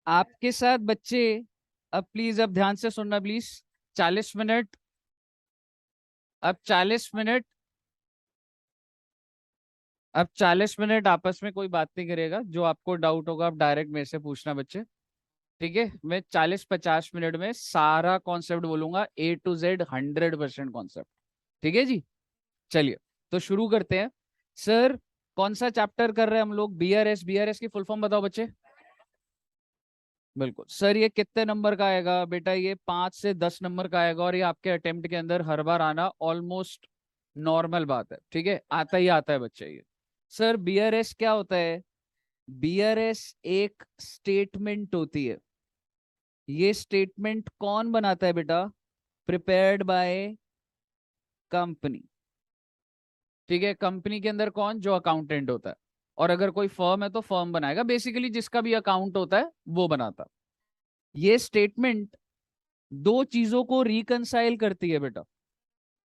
आपके साथ बच्चे, अब प्लीज अब ध्यान से सुनना प्लीज। 40 मिनट, अब 40 मिनट, अब 40 मिनट आपस में कोई बात नहीं करेगा। जो आपको डाउट होगा आप डायरेक्ट मेरे से पूछना बच्चे। ठीक है, मैं 40-50 मिनट में सारा कॉन्सेप्ट बोलूंगा, A to Z 100% कॉन्सेप्ट। ठीक है जी, चलिए तो शुरू करते हैं। सर कौन सा चैप्टर कर रहे हैं हम लोग? BRS। BRS की फुल फॉर्म बताओ बच्चे। बिल्कुल सर, ये कितने नंबर का आएगा बेटा? ये 5 से 10 नंबर का आएगा, और ये आपके अटेम्प्ट के अंदर हर बार आना ऑलमोस्ट नॉर्मल बात है। ठीक है, आता ही आता है बच्चे ये। सर BRS क्या होता है? BRS एक स्टेटमेंट होती है। ये स्टेटमेंट कौन बनाता है बेटा? Prepared by company. ठीक है, कंपनी के अंदर कौन? जो अकाउंटेंट होता है। और अगर कोई फर्म है तो फर्म बनाएगा, बेसिकली जिसका भी अकाउंट होता है वो बनाता है। ये स्टेटमेंट दो चीजों को रिकंसाइल करती है बेटा।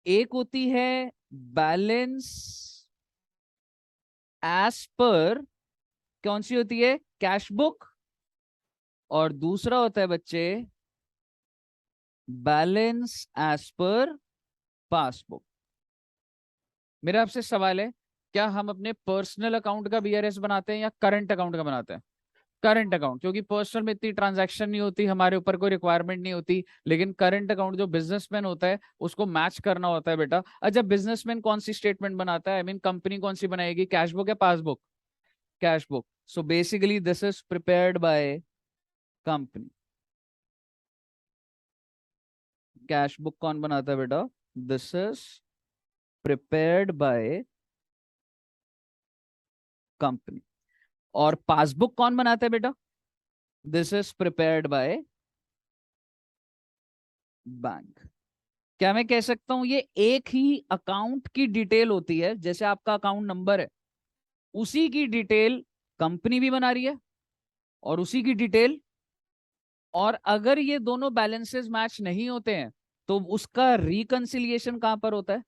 एक होती है बैलेंस एज पर, कौन सी होती है? Cash book. और दूसरा होता है बच्चे बैलेंस एज पर पासबुक। मेरा आपसे सवाल है, क्या हम अपने पर्सनल अकाउंट का BRS बनाते हैं या करंट अकाउंट का बनाते हैं? करंट अकाउंट, क्योंकि पर्सनल में इतनी ट्रांजैक्शन नहीं होती, हमारे ऊपर कोई रिक्वायरमेंट नहीं होती। लेकिन करंट अकाउंट जो बिजनेसमैन होता है उसको मैच करना होता है बेटा। अच्छा, बिजनेसमैन कौन सी स्टेटमेंट बनाता है? आई मीन कंपनी कौन सी बनाएगी? कैश बुक या passbook? Cash book. So basically this is prepared by company. Cash book कौन बनाता है बेटा? This is prepared by company. और पासबुक कौन बनाता है बेटा? This is prepared by bank. क्या मैं कह सकता हूं ये एक ही अकाउंट की डिटेल होती है? जैसे आपका अकाउंट नंबर है, उसी की डिटेल कंपनी भी बना रही है, और उसी की डिटेल। और अगर ये दोनों बैलेंसेस मैच नहीं होते हैं तो उसका रिकंसिलिएशन कहां पर होता है?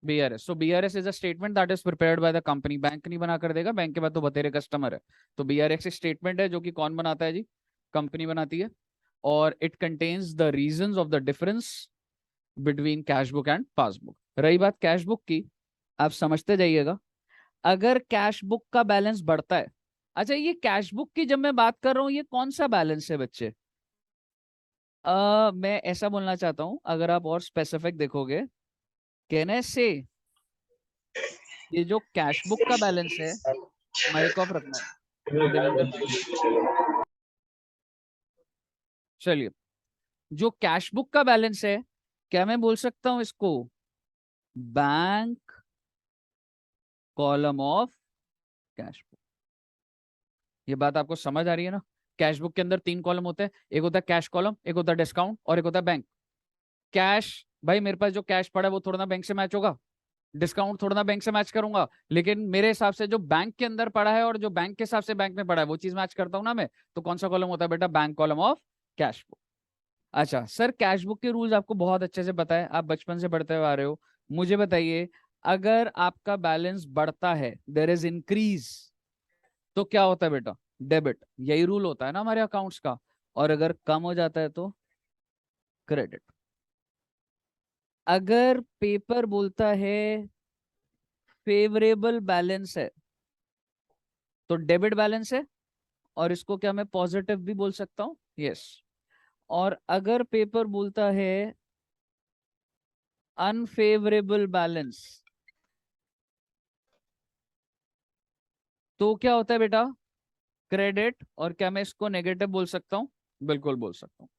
BRS। So BRS is a statement that is prepared by the company. Bank नहीं बना कर देगा, बैंक के बाद तो बतेरे कस्टमर है। तो BRS एक स्टेटमेंट है जो कि कौन बनाता है जी? कंपनी बनाती है। और it contains the reasons of the difference between cash book and passbook. रही बात कैश बुक की, आप समझते जाइएगा। अगर कैश बुक का बैलेंस बढ़ता है, अच्छा ये कैश बुक की जब मैं बात कर रहा हूं, ये कौन सा बैलेंस है बच्चे? मैं ऐसा बोलना चाहता हूं, अगर आप और स्पेसिफिक देखोगे, कहने से ये जो कैश बुक का बैलेंस है, माइक ऑफ रखना देवेंद्र भाई। चलिए, जो कैश बुक का बैलेंस है, क्या मैं बोल सकता हूं इसको bank column of cash book? ये बात आपको समझ आ रही है ना? कैश बुक के अंदर 3 कॉलम होते हैं, एक होता है कैश कॉलम, एक होता है डिस्काउंट, और एक होता है बैंक। कैश, भाई मेरे पास जो कैश पड़ा है वो थोड़ा ना बैंक से मैच होगा। डिस्काउंट थोड़ा ना बैंक से मैच करूंगा। लेकिन मेरे हिसाब से जो बैंक के अंदर पड़ा है और जो बैंक के हिसाब से बैंक में पड़ा है वो चीज मैच करता हूं ना मैं। तो कौन सा कॉलम होता है बेटा? Bank column of cash book. अच्छा सर, कैश बुक के रूल्स आपको बहुत अच्छे से पता है, आप बचपन से पढ़ते हुए आ रहे हो। मुझे बताइए, अगर आपका बैलेंस बढ़ता है, देयर इज इंक्रीज, तो क्या होता है बेटा? डेबिट। यही रूल होता है ना हमारे अकाउंट्स का। और अगर कम हो जाता है तो क्रेडिट। अगर पेपर बोलता है फेवरेबल बैलेंस है तो डेबिट बैलेंस है, और इसको क्या मैं पॉजिटिव भी बोल सकता हूँ? यस। और अगर पेपर बोलता है अनफेवरेबल बैलेंस, तो क्या होता है बेटा? क्रेडिट। और क्या मैं इसको नेगेटिव बोल सकता हूँ? बिल्कुल बोल सकता हूँ।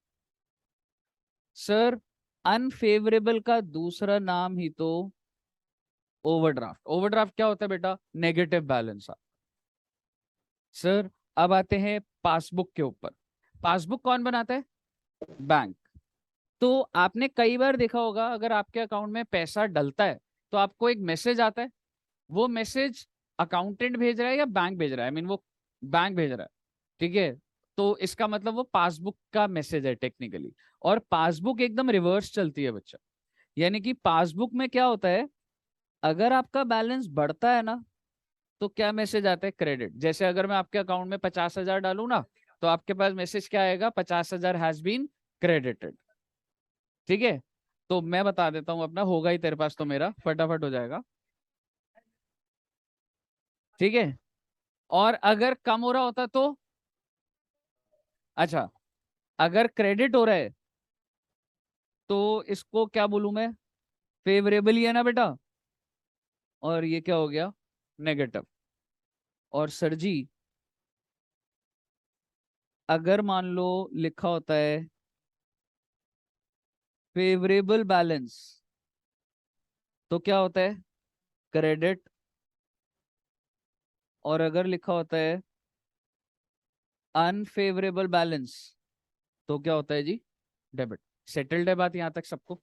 सर अनफेवरेबल का दूसरा नाम ही तो ओवरड्राफ्ट। ओवरड्राफ्ट क्या होता है बेटा? Negative balance. सर अब आते हैं पासबुक के ऊपर। पासबुक कौन बनाता है? बैंक। तो आपने कई बार देखा होगा, अगर आपके अकाउंट में पैसा डलता है तो आपको एक मैसेज आता है। वो मैसेज अकाउंटेंट भेज रहा है या बैंक भेज रहा है? आई मीन वो बैंक भेज रहा है। ठीक है, तो इसका मतलब वो पासबुक का मैसेज है टेक्निकली। और पासबुक एकदम रिवर्स चलती है बच्चा। यानी कि पासबुक में क्या होता है, अगर आपका बैलेंस बढ़ता है ना, तो क्या मैसेज आता है? क्रेडिट। जैसे अगर मैं आपके अकाउंट में 50,000 डालू ना, तो आपके पास मैसेज क्या आएगा, 50,000 हैज बीन क्रेडिटेड। ठीक है, तो मैं बता देता हूं अपना, होगा ही तेरे पास तो मेरा फटाफट हो जाएगा। ठीक है, और अगर कम हो रहा होता तो, अच्छा अगर क्रेडिट हो रहा है तो इसको क्या बोलूं मैं, फेवरेबल ही है ना बेटा, और ये क्या हो गया, नेगेटिव। और सर जी अगर मान लो लिखा होता है फेवरेबल बैलेंस, तो क्या होता है, क्रेडिट। और अगर लिखा होता है अनफेवरेबल बैलेंस, तो क्या होता है जी, डेबिट। सेटल्ड है बात यहां तक सबको।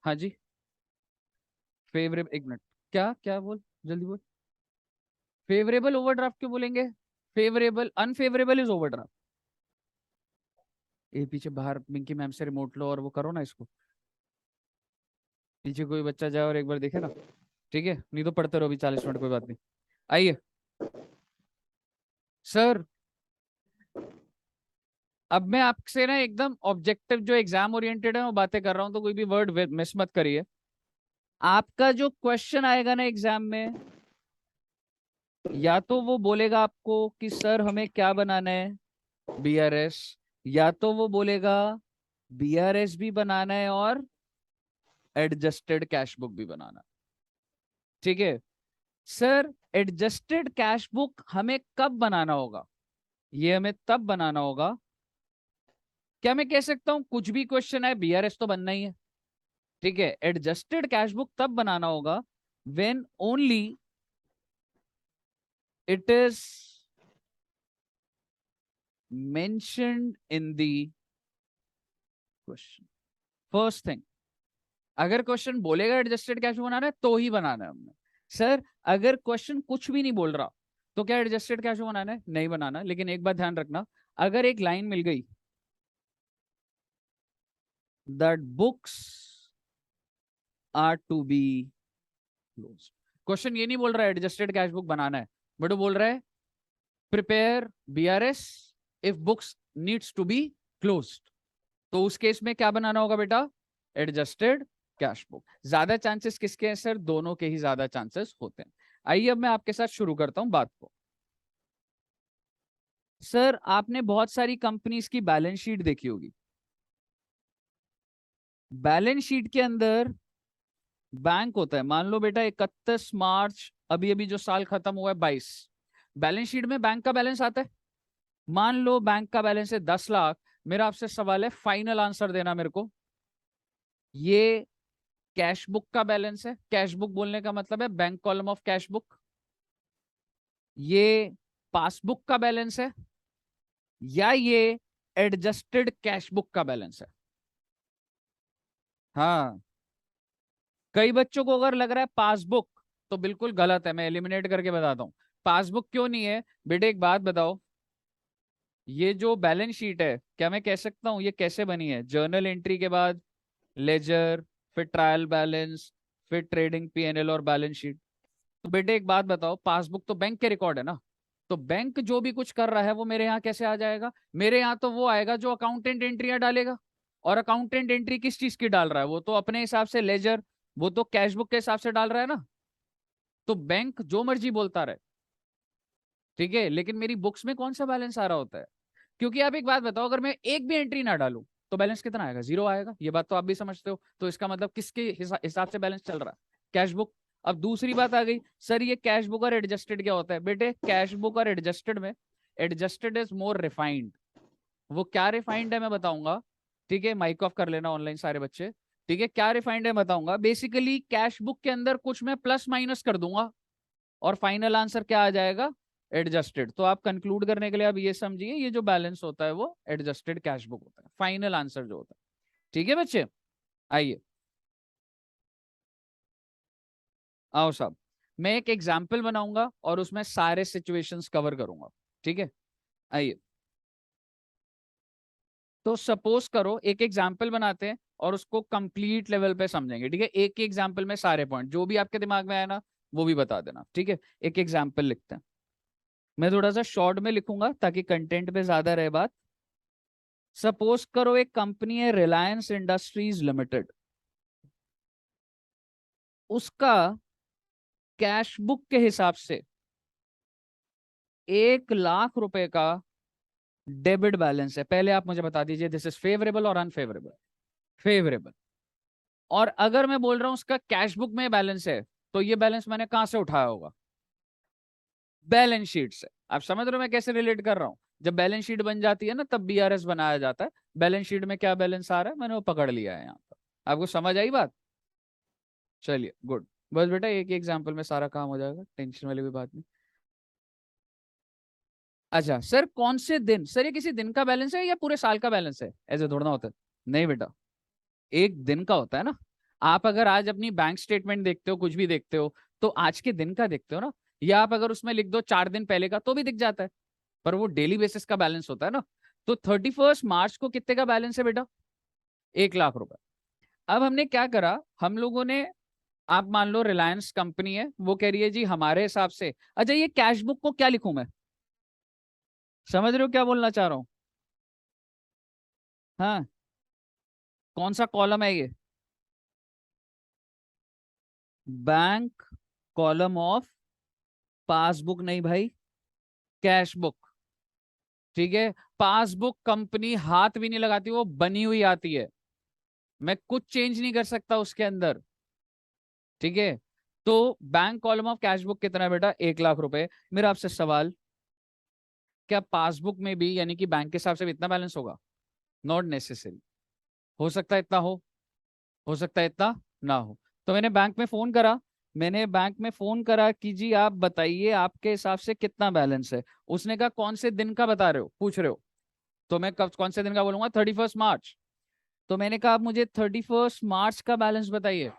हाँ जी, फेवरेबल, एक मिनट, क्या क्या बोल, जल्दी बोल। फेवरेबल ओवरड्राफ्ट क्यों बोलेंगे, फेवरेबल, अनफेवरेबल इज ओवरड्राफ्ट। ये पीछे बाहर मिंकी मैम से रिमोट लो और वो करो ना इसको, पीछे कोई बच्चा जाए और एक बार देखे ना। ठीक है, नहीं तो पढ़ते रहो अभी 40 मिनट, कोई बात नहीं। आइए सर, अब मैं आपसे ना एकदम ऑब्जेक्टिव जो एग्जाम ओरिएंटेड है वो बातें कर रहा हूं, तो कोई भी वर्ड मिस मत करिए। आपका जो क्वेश्चन आएगा ना एग्जाम में, या तो वो बोलेगा आपको कि सर हमें क्या बनाना है, बीआरएस, या तो वो बोलेगा बीआरएस भी बनाना है और एडजस्टेड कैश बुक भी बनाना है। ठीक है सर, एडजस्टेड कैश बुक हमें कब बनाना होगा, ये हमें तब बनाना होगा, क्या मैं कह सकता हूं कुछ भी क्वेश्चन है बीआरएस तो बनना ही है। ठीक है, एडजस्टेड कैश बुक तब बनाना होगा when only it is mentioned in the question. First thing, अगर क्वेश्चन बोलेगा एडजस्टेड कैश बुक बनाना है तो ही बनाना है हमने। सर अगर क्वेश्चन कुछ भी नहीं बोल रहा तो क्या एडजस्टेड कैश बुक बनाना है, नहीं बनाना। लेकिन एक बात ध्यान रखना, अगर एक लाइन मिल गई that books are to be close, question ये नहीं बोल रहा है एडजस्टेड कैश बुक बनाना है, बट वो बोल रहा है prepare BRS if books needs to be closed, तो उस केस में क्या बनाना होगा बेटा, एडजस्टेड कैश बुक। ज्यादा चांसेस किसके हैं सर, दोनों के ही ज्यादा चांसेस होते हैं। आइए अब मैं आपके साथ शुरू करता हूं बात को। सर आपने बहुत सारी कंपनीज की बैलेंस शीट देखी होगी, बैलेंस शीट के अंदर बैंक होता है, मान लो बेटा 31 मार्च, अभी अभी जो साल खत्म हुआ है 22, बैलेंस शीट में बैंक का बैलेंस आता है। मान लो बैंक का बैलेंस है 10 लाख, मेरा आपसे सवाल है, फाइनल आंसर देना मेरे को। ये कैश बुक का बैलेंस है, कैश बुक बोलने का मतलब है bank column of cash book. ये पासबुक का बैलेंस है, या ये एडजस्टेड कैश बुक का बैलेंस है। हाँ, कई बच्चों को अगर लग रहा है पासबुक, तो बिल्कुल गलत है, मैं एलिमिनेट करके बताता हूं। पासबुक क्यों नहीं है बेटे, एक बात बताओ, ये जो बैलेंस शीट है, क्या मैं कह सकता हूँ ये कैसे बनी है, जर्नल एंट्री के बाद लेजर, फिर ट्रायल बैलेंस, फिर ट्रेडिंग पीएनएल और बैलेंस शीट। तो बेटे एक बात बताओ, पासबुक तो बैंक के रिकॉर्ड है ना, तो बैंक जो भी कुछ कर रहा है वो मेरे यहाँ कैसे आ जाएगा, मेरे यहाँ तो वो आएगा जो अकाउंटेंट एंट्रियां डालेगा। और अकाउंटेंट एंट्री किस चीज की डाल रहा है, वो तो अपने हिसाब से लेजर, वो तो कैश बुक के हिसाब से डाल रहा है ना। तो बैंक जो मर्जी बोलता रहे, ठीक है, लेकिन मेरी बुक्स में कौन सा बैलेंस आ रहा होता है। क्योंकि आप एक बात बताओ, अगर मैं एक भी एंट्री ना डालूं तो बैलेंस कितना आएगा, जीरो आएगा, ये बात तो आप भी समझते हो। तो इसका मतलब किसके हिसाब से बैलेंस चल रहा है, कैश बुक। अब दूसरी बात आ गई, सर ये कैश बुक और एडजस्टेड क्या होता है, बेटे कैश बुक और एडजस्टेड में, एडजस्टेड इज मोर रिफाइंड। वो क्या रिफाइंड है मैं बताऊंगा। ठीक है, माइक ऑफ कर लेना ऑनलाइन सारे बच्चे। ठीक है, क्या रिफाइंड है बताऊंगा। बेसिकली कैश बुक के अंदर कुछ मैं प्लस माइनस कर दूंगा, और फाइनल आंसर क्या आ जाएगा, एडजस्टेड। तो आप कंक्लूड करने के लिए आप ये समझिए, ये जो बैलेंस होता है वो एडजस्टेड कैश बुक होता है, फाइनल आंसर जो होता है। ठीक है बच्चे, आइए, आओ साहब, मैं एक एग्जाम्पल बनाऊंगा और उसमें सारे सिचुएशंस कवर करूंगा। ठीक है, आइए। तो सपोज करो एक एग्जाम्पल बनाते हैं और उसको कंप्लीट लेवल पे समझेंगे, ठीक है। एक एग्जाम्पल में सारे पॉइंट जो भी आपके दिमाग में आया ना वो भी बता देना, ठीक है। एक एग्जाम्पल लिखते हैं, मैं थोड़ा सा शॉर्ट में लिखूंगा ताकि कंटेंट पे ज्यादा रहे बात। सपोज करो एक कंपनी है रिलायंस इंडस्ट्रीज लिमिटेड, उसका कैश बुक के हिसाब से 1 लाख रुपए का डेबिट बैलेंस है। पहले आप मुझे बता दीजिए दिस इज फेवरेबल और अनफेवरेबल। फेवरेबल। और अगर मैं बोल रहा हूं उसका कैश बुक में बैलेंस है, तो ये बैलेंस मैंने कहां से उठाया होगा? बैलेंस शीट से। आप समझ रहे हो मैं कैसे रिलेट कर रहा हूं? जब बैलेंस शीट बन जाती है ना तब बीआरएस बनाया जाता है। बैलेंस शीट में क्या बैलेंस आ रहा है मैंने वो पकड़ लिया है यहाँ पर। आपको समझ आई बात? चलिए गुड। बस बेटा एक ही एग्जाम्पल में सारा काम हो जाएगा, टेंशन वाली भी बात नहीं। अच्छा सर कौन से दिन, सर ये किसी दिन का बैलेंस है या पूरे साल का बैलेंस है? ऐसे थोड़ा होता है। नहीं बेटा, एक दिन का होता है ना। आप अगर आज अपनी बैंक स्टेटमेंट देखते हो, कुछ भी देखते हो, तो आज के दिन का देखते हो ना। या आप अगर उसमें लिख दो 4 दिन पहले का तो भी दिख जाता है, पर वो डेली बेसिस का बैलेंस होता है ना। तो 31 मार्च को कितने का बैलेंस है बेटा? 1 लाख रुपए। अब हमने क्या करा, हम लोगों ने, आप मान लो रिलायंस कंपनी है, वो कह रही है जी हमारे हिसाब से, अच्छा ये कैश बुक को क्या लिखूं मैं? समझ रहे हो क्या बोलना चाह रहा हूं? हाँ, कौन सा कॉलम है ये? बैंक कॉलम ऑफ, पासबुक नहीं भाई, कैश बुक। ठीक है। पासबुक कंपनी हाथ भी नहीं लगाती, वो बनी हुई आती है, मैं कुछ चेंज नहीं कर सकता उसके अंदर। ठीक है। तो bank column of cash book कितना है बेटा? 1 लाख रुपए। मेरा आपसे सवाल, क्या पासबुक में भी यानी कि बैंक के हिसाब से भी इतना बैलेंस होगा? Not necessary. हो सकता है इतना हो सकता है इतना ना हो। तो मैंने बैंक में फोन करा, मैंने बैंक में फोन करा कि जी आप बताइए आपके हिसाब से कितना बैलेंस है। उसने कहा कौन से दिन का बता रहे हो, पूछ रहे हो? तो मैं कब कौन से दिन का बोलूंगा? 31 मार्च। तो मैंने कहा आप मुझे 31 मार्च का बैलेंस बताइए।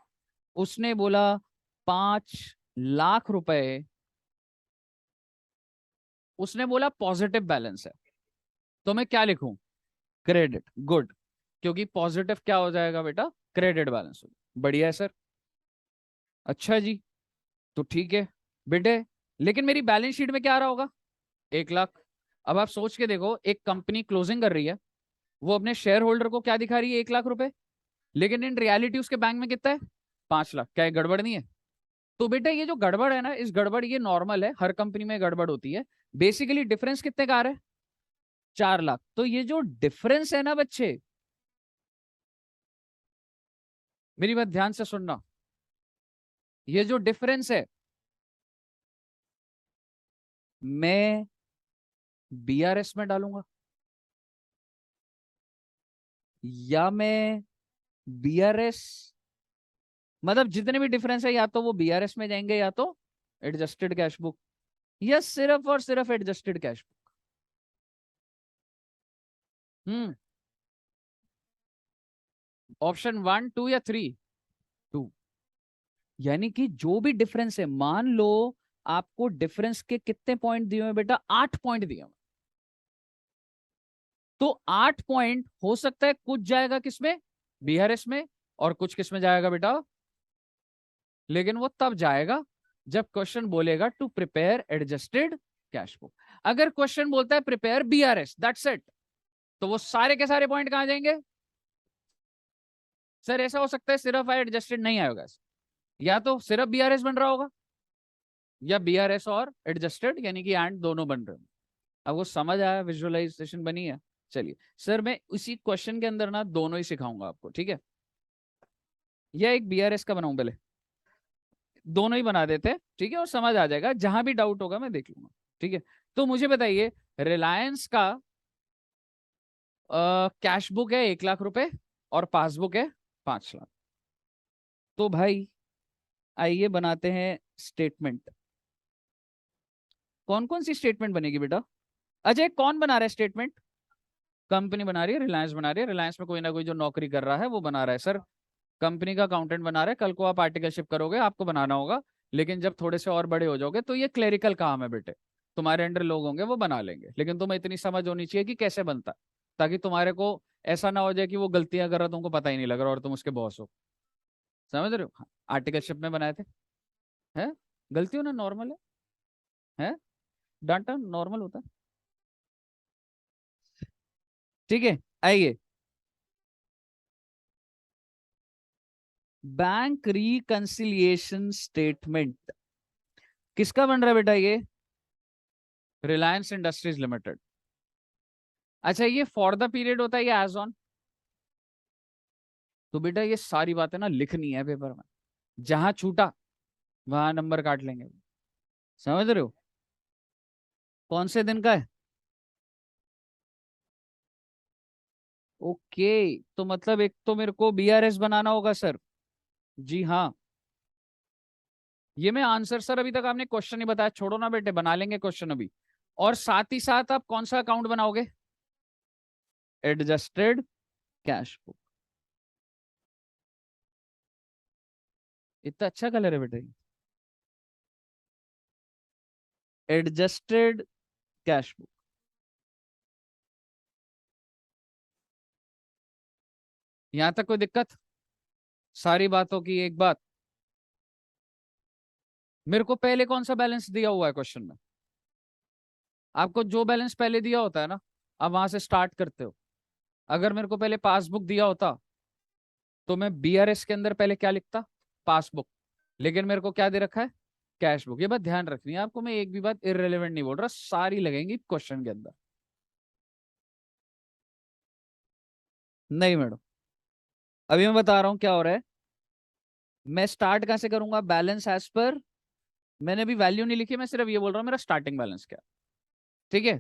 उसने बोला 5 लाख रुपए, उसने बोला पॉजिटिव बैलेंस है। तो मैं क्या लिखूं? क्रेडिट। गुड। क्योंकि पॉजिटिव क्या हो जाएगा बेटा? क्रेडिट बैलेंस हो। बढ़िया है सर। अच्छा जी, तो ठीक है बेटे, लेकिन मेरी बैलेंस शीट में क्या आ रहा होगा? 1 लाख। अब आप सोच के देखो, एक कंपनी क्लोजिंग कर रही है, वो अपने शेयर होल्डर को क्या दिखा रही है? 1 लाख रुपए। लेकिन इन रियलिटी उसके बैंक में कितना है? 5 लाख। क्या ये गड़बड़ नहीं है? तो बेटा ये जो गड़बड़ है ना, इस गड़बड़, ये नॉर्मल है, हर कंपनी में गड़बड़ होती है। बेसिकली डिफरेंस कितने का आ रहा है? 4 लाख। तो ये जो डिफरेंस है ना बच्चे, मेरी बात ध्यान से सुनना, ये जो डिफरेंस है, मैं बीआरएस में डालूंगा या मैं बीआरएस, मतलब जितने भी डिफरेंस है या तो वो बीआरएस में जाएंगे या तो एडजस्टेड कैश बुक, या सिर्फ और सिर्फ एडजस्टेड कैश बुक। हम्म। ऑप्शन 1 2 या 3? 2। यानी कि जो भी डिफरेंस है, मान लो आपको डिफरेंस के कितने पॉइंट दिए हुए हैं बेटा? 8 पॉइंट दिए हुए। तो 8 पॉइंट हो सकता है कुछ जाएगा किसमें? बीआरएस में। और कुछ किसमें जाएगा बेटा? लेकिन वो तब जाएगा जब क्वेश्चन बोलेगा to prepare adjusted cash book. अगर क्वेश्चन बोलता है प्रिपेयर बीआरएस, दैट्स इट, तो वो सारे के सारे पॉइंट कहां जाएंगे? सर ऐसा हो सकता है सिर्फ एडजस्टेड नहीं आएगा, या तो सिर्फ बीआरएस बन रहा होगा या बीआरएस और एडजस्टेड यानी कि एंड दोनों बन रहे हैं। अब वो समझ आया, विजुअलाइजेशन बनी है। चलिए सर मैं उसी क्वेश्चन के अंदर ना दोनों ही सिखाऊंगा आपको, ठीक है। या एक बीआरएस का बनाऊं पहले, दोनों ही बना देते हैं, ठीक है, और समझ आ जाएगा, जहां भी डाउट होगा मैं देख लूंगा। ठीक है। तो मुझे बताइए, रिलायंस का कैश बुक है 1 लाख रुपए और पासबुक है 5 लाख। तो भाई आइए बनाते हैं स्टेटमेंट। कौन कौन सी स्टेटमेंट बनेगी बेटा? अजय कौन बना रहा है स्टेटमेंट? कंपनी बना रही है, रिलायंस बना रही है। रिलायंस में कोई ना कोई जो नौकरी कर रहा है वो बना रहा है सर। कंपनी का अकाउंटेंट बना रहा है, कल को आप आर्टिकलशिप करोगे आपको बनाना होगा। लेकिन जब थोड़े से और बड़े हो जाओगे तो ये क्लेरिकल काम है बेटे, तुम्हारे अंडर लोग होंगे वो बना लेंगे, लेकिन तुम्हें इतनी समझ होनी चाहिए कि कैसे बनता है। ताकि तुम्हारे को ऐसा ना हो जाए कि वो गलतियां कर रहा तुमको पता ही नहीं लग रहा और तुम उसके बॉस हो। समझ रहे हो? आर्टिकलशिप में बनाए थे। है, गलती होना नॉर्मल है, डांटा नॉर्मल होता है। ठीक है, आइए। बैंक रिकंसिलिएशन स्टेटमेंट किसका बन रहा है बेटा? ये रिलायंस इंडस्ट्रीज लिमिटेड। अच्छा, ये फॉर द पीरियड होता है या एज ऑन? तो बेटा ये सारी बातें ना लिखनी है पेपर में, जहां छूटा वहां नंबर काट लेंगे। समझ रहे हो? कौन से दिन का है? ओके, तो मतलब एक तो मेरे को बीआरएस बनाना होगा सर। जी हाँ। ये मैं आंसर सर, अभी तक आपने क्वेश्चन ही बताया, छोड़ो ना बेटे, बना लेंगे क्वेश्चन अभी। और साथ ही साथ आप कौन सा अकाउंट बनाओगे? Adjusted cash book. इतना अच्छा कलर है बेटा ये, एडजस्टेड कैश बुक। यहां तक कोई दिक्कत? सारी बातों की एक बात, मेरे को पहले कौन सा बैलेंस दिया हुआ है क्वेश्चन में? आपको जो बैलेंस पहले दिया होता है ना, आप वहां से स्टार्ट करते हो। अगर मेरे को पहले पासबुक दिया होता तो मैं बीआरएस के अंदर पहले क्या लिखता? पासबुक। लेकिन मेरे को क्या दे रखा है? Cash book. ये बात ध्यान रखनी है आपको, मैं एक भी बात इररिलेवेंट नहीं बोल रहा, सारी लगेंगी क्वेश्चन के अंदर। नहीं मैडम, अभी मैं बता रहा हूं क्या हो रहा है। मैं स्टार्ट कहां से करूंगा? बैलेंस एज पर, मैंने अभी वैल्यू नहीं लिखी, मैं सिर्फ ये बोल रहा हूँ मेरा स्टार्टिंग बैलेंस क्या है। ठीक है,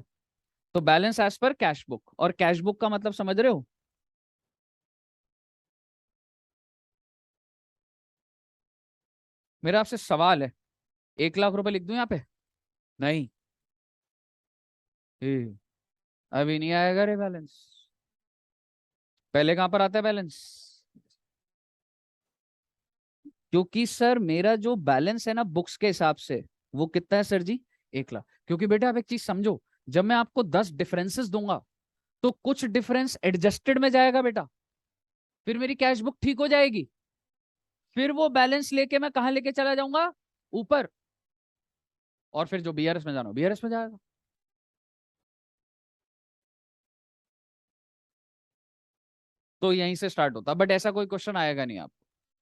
तो balance as per cash book, और कैश बुक का मतलब समझ रहे हो? मेरा आपसे सवाल है, 1 लाख रुपए लिख दूं यहाँ पे? नहीं। ए, अभी नहीं आएगा रे बैलेंस। पहले कहां पर आता है बैलेंस? क्योंकि सर मेरा जो बैलेंस है ना बुक्स के हिसाब से, वो कितना है सर जी? 1 लाख। क्योंकि बेटा आप एक चीज समझो, जब मैं आपको 10 डिफरेंसेस दूंगा तो कुछ डिफरेंस एडजस्टेड में जाएगा बेटा, फिर मेरी कैश बुक ठीक हो जाएगी, फिर वो बैलेंस लेके मैं कहां लेके चला जाऊंगा? ऊपर। और फिर जो बीआरएस में जाना बीआरएस में जाएगा। तो यहीं से स्टार्ट होता, बट ऐसा कोई क्वेश्चन आएगा नहीं आपको,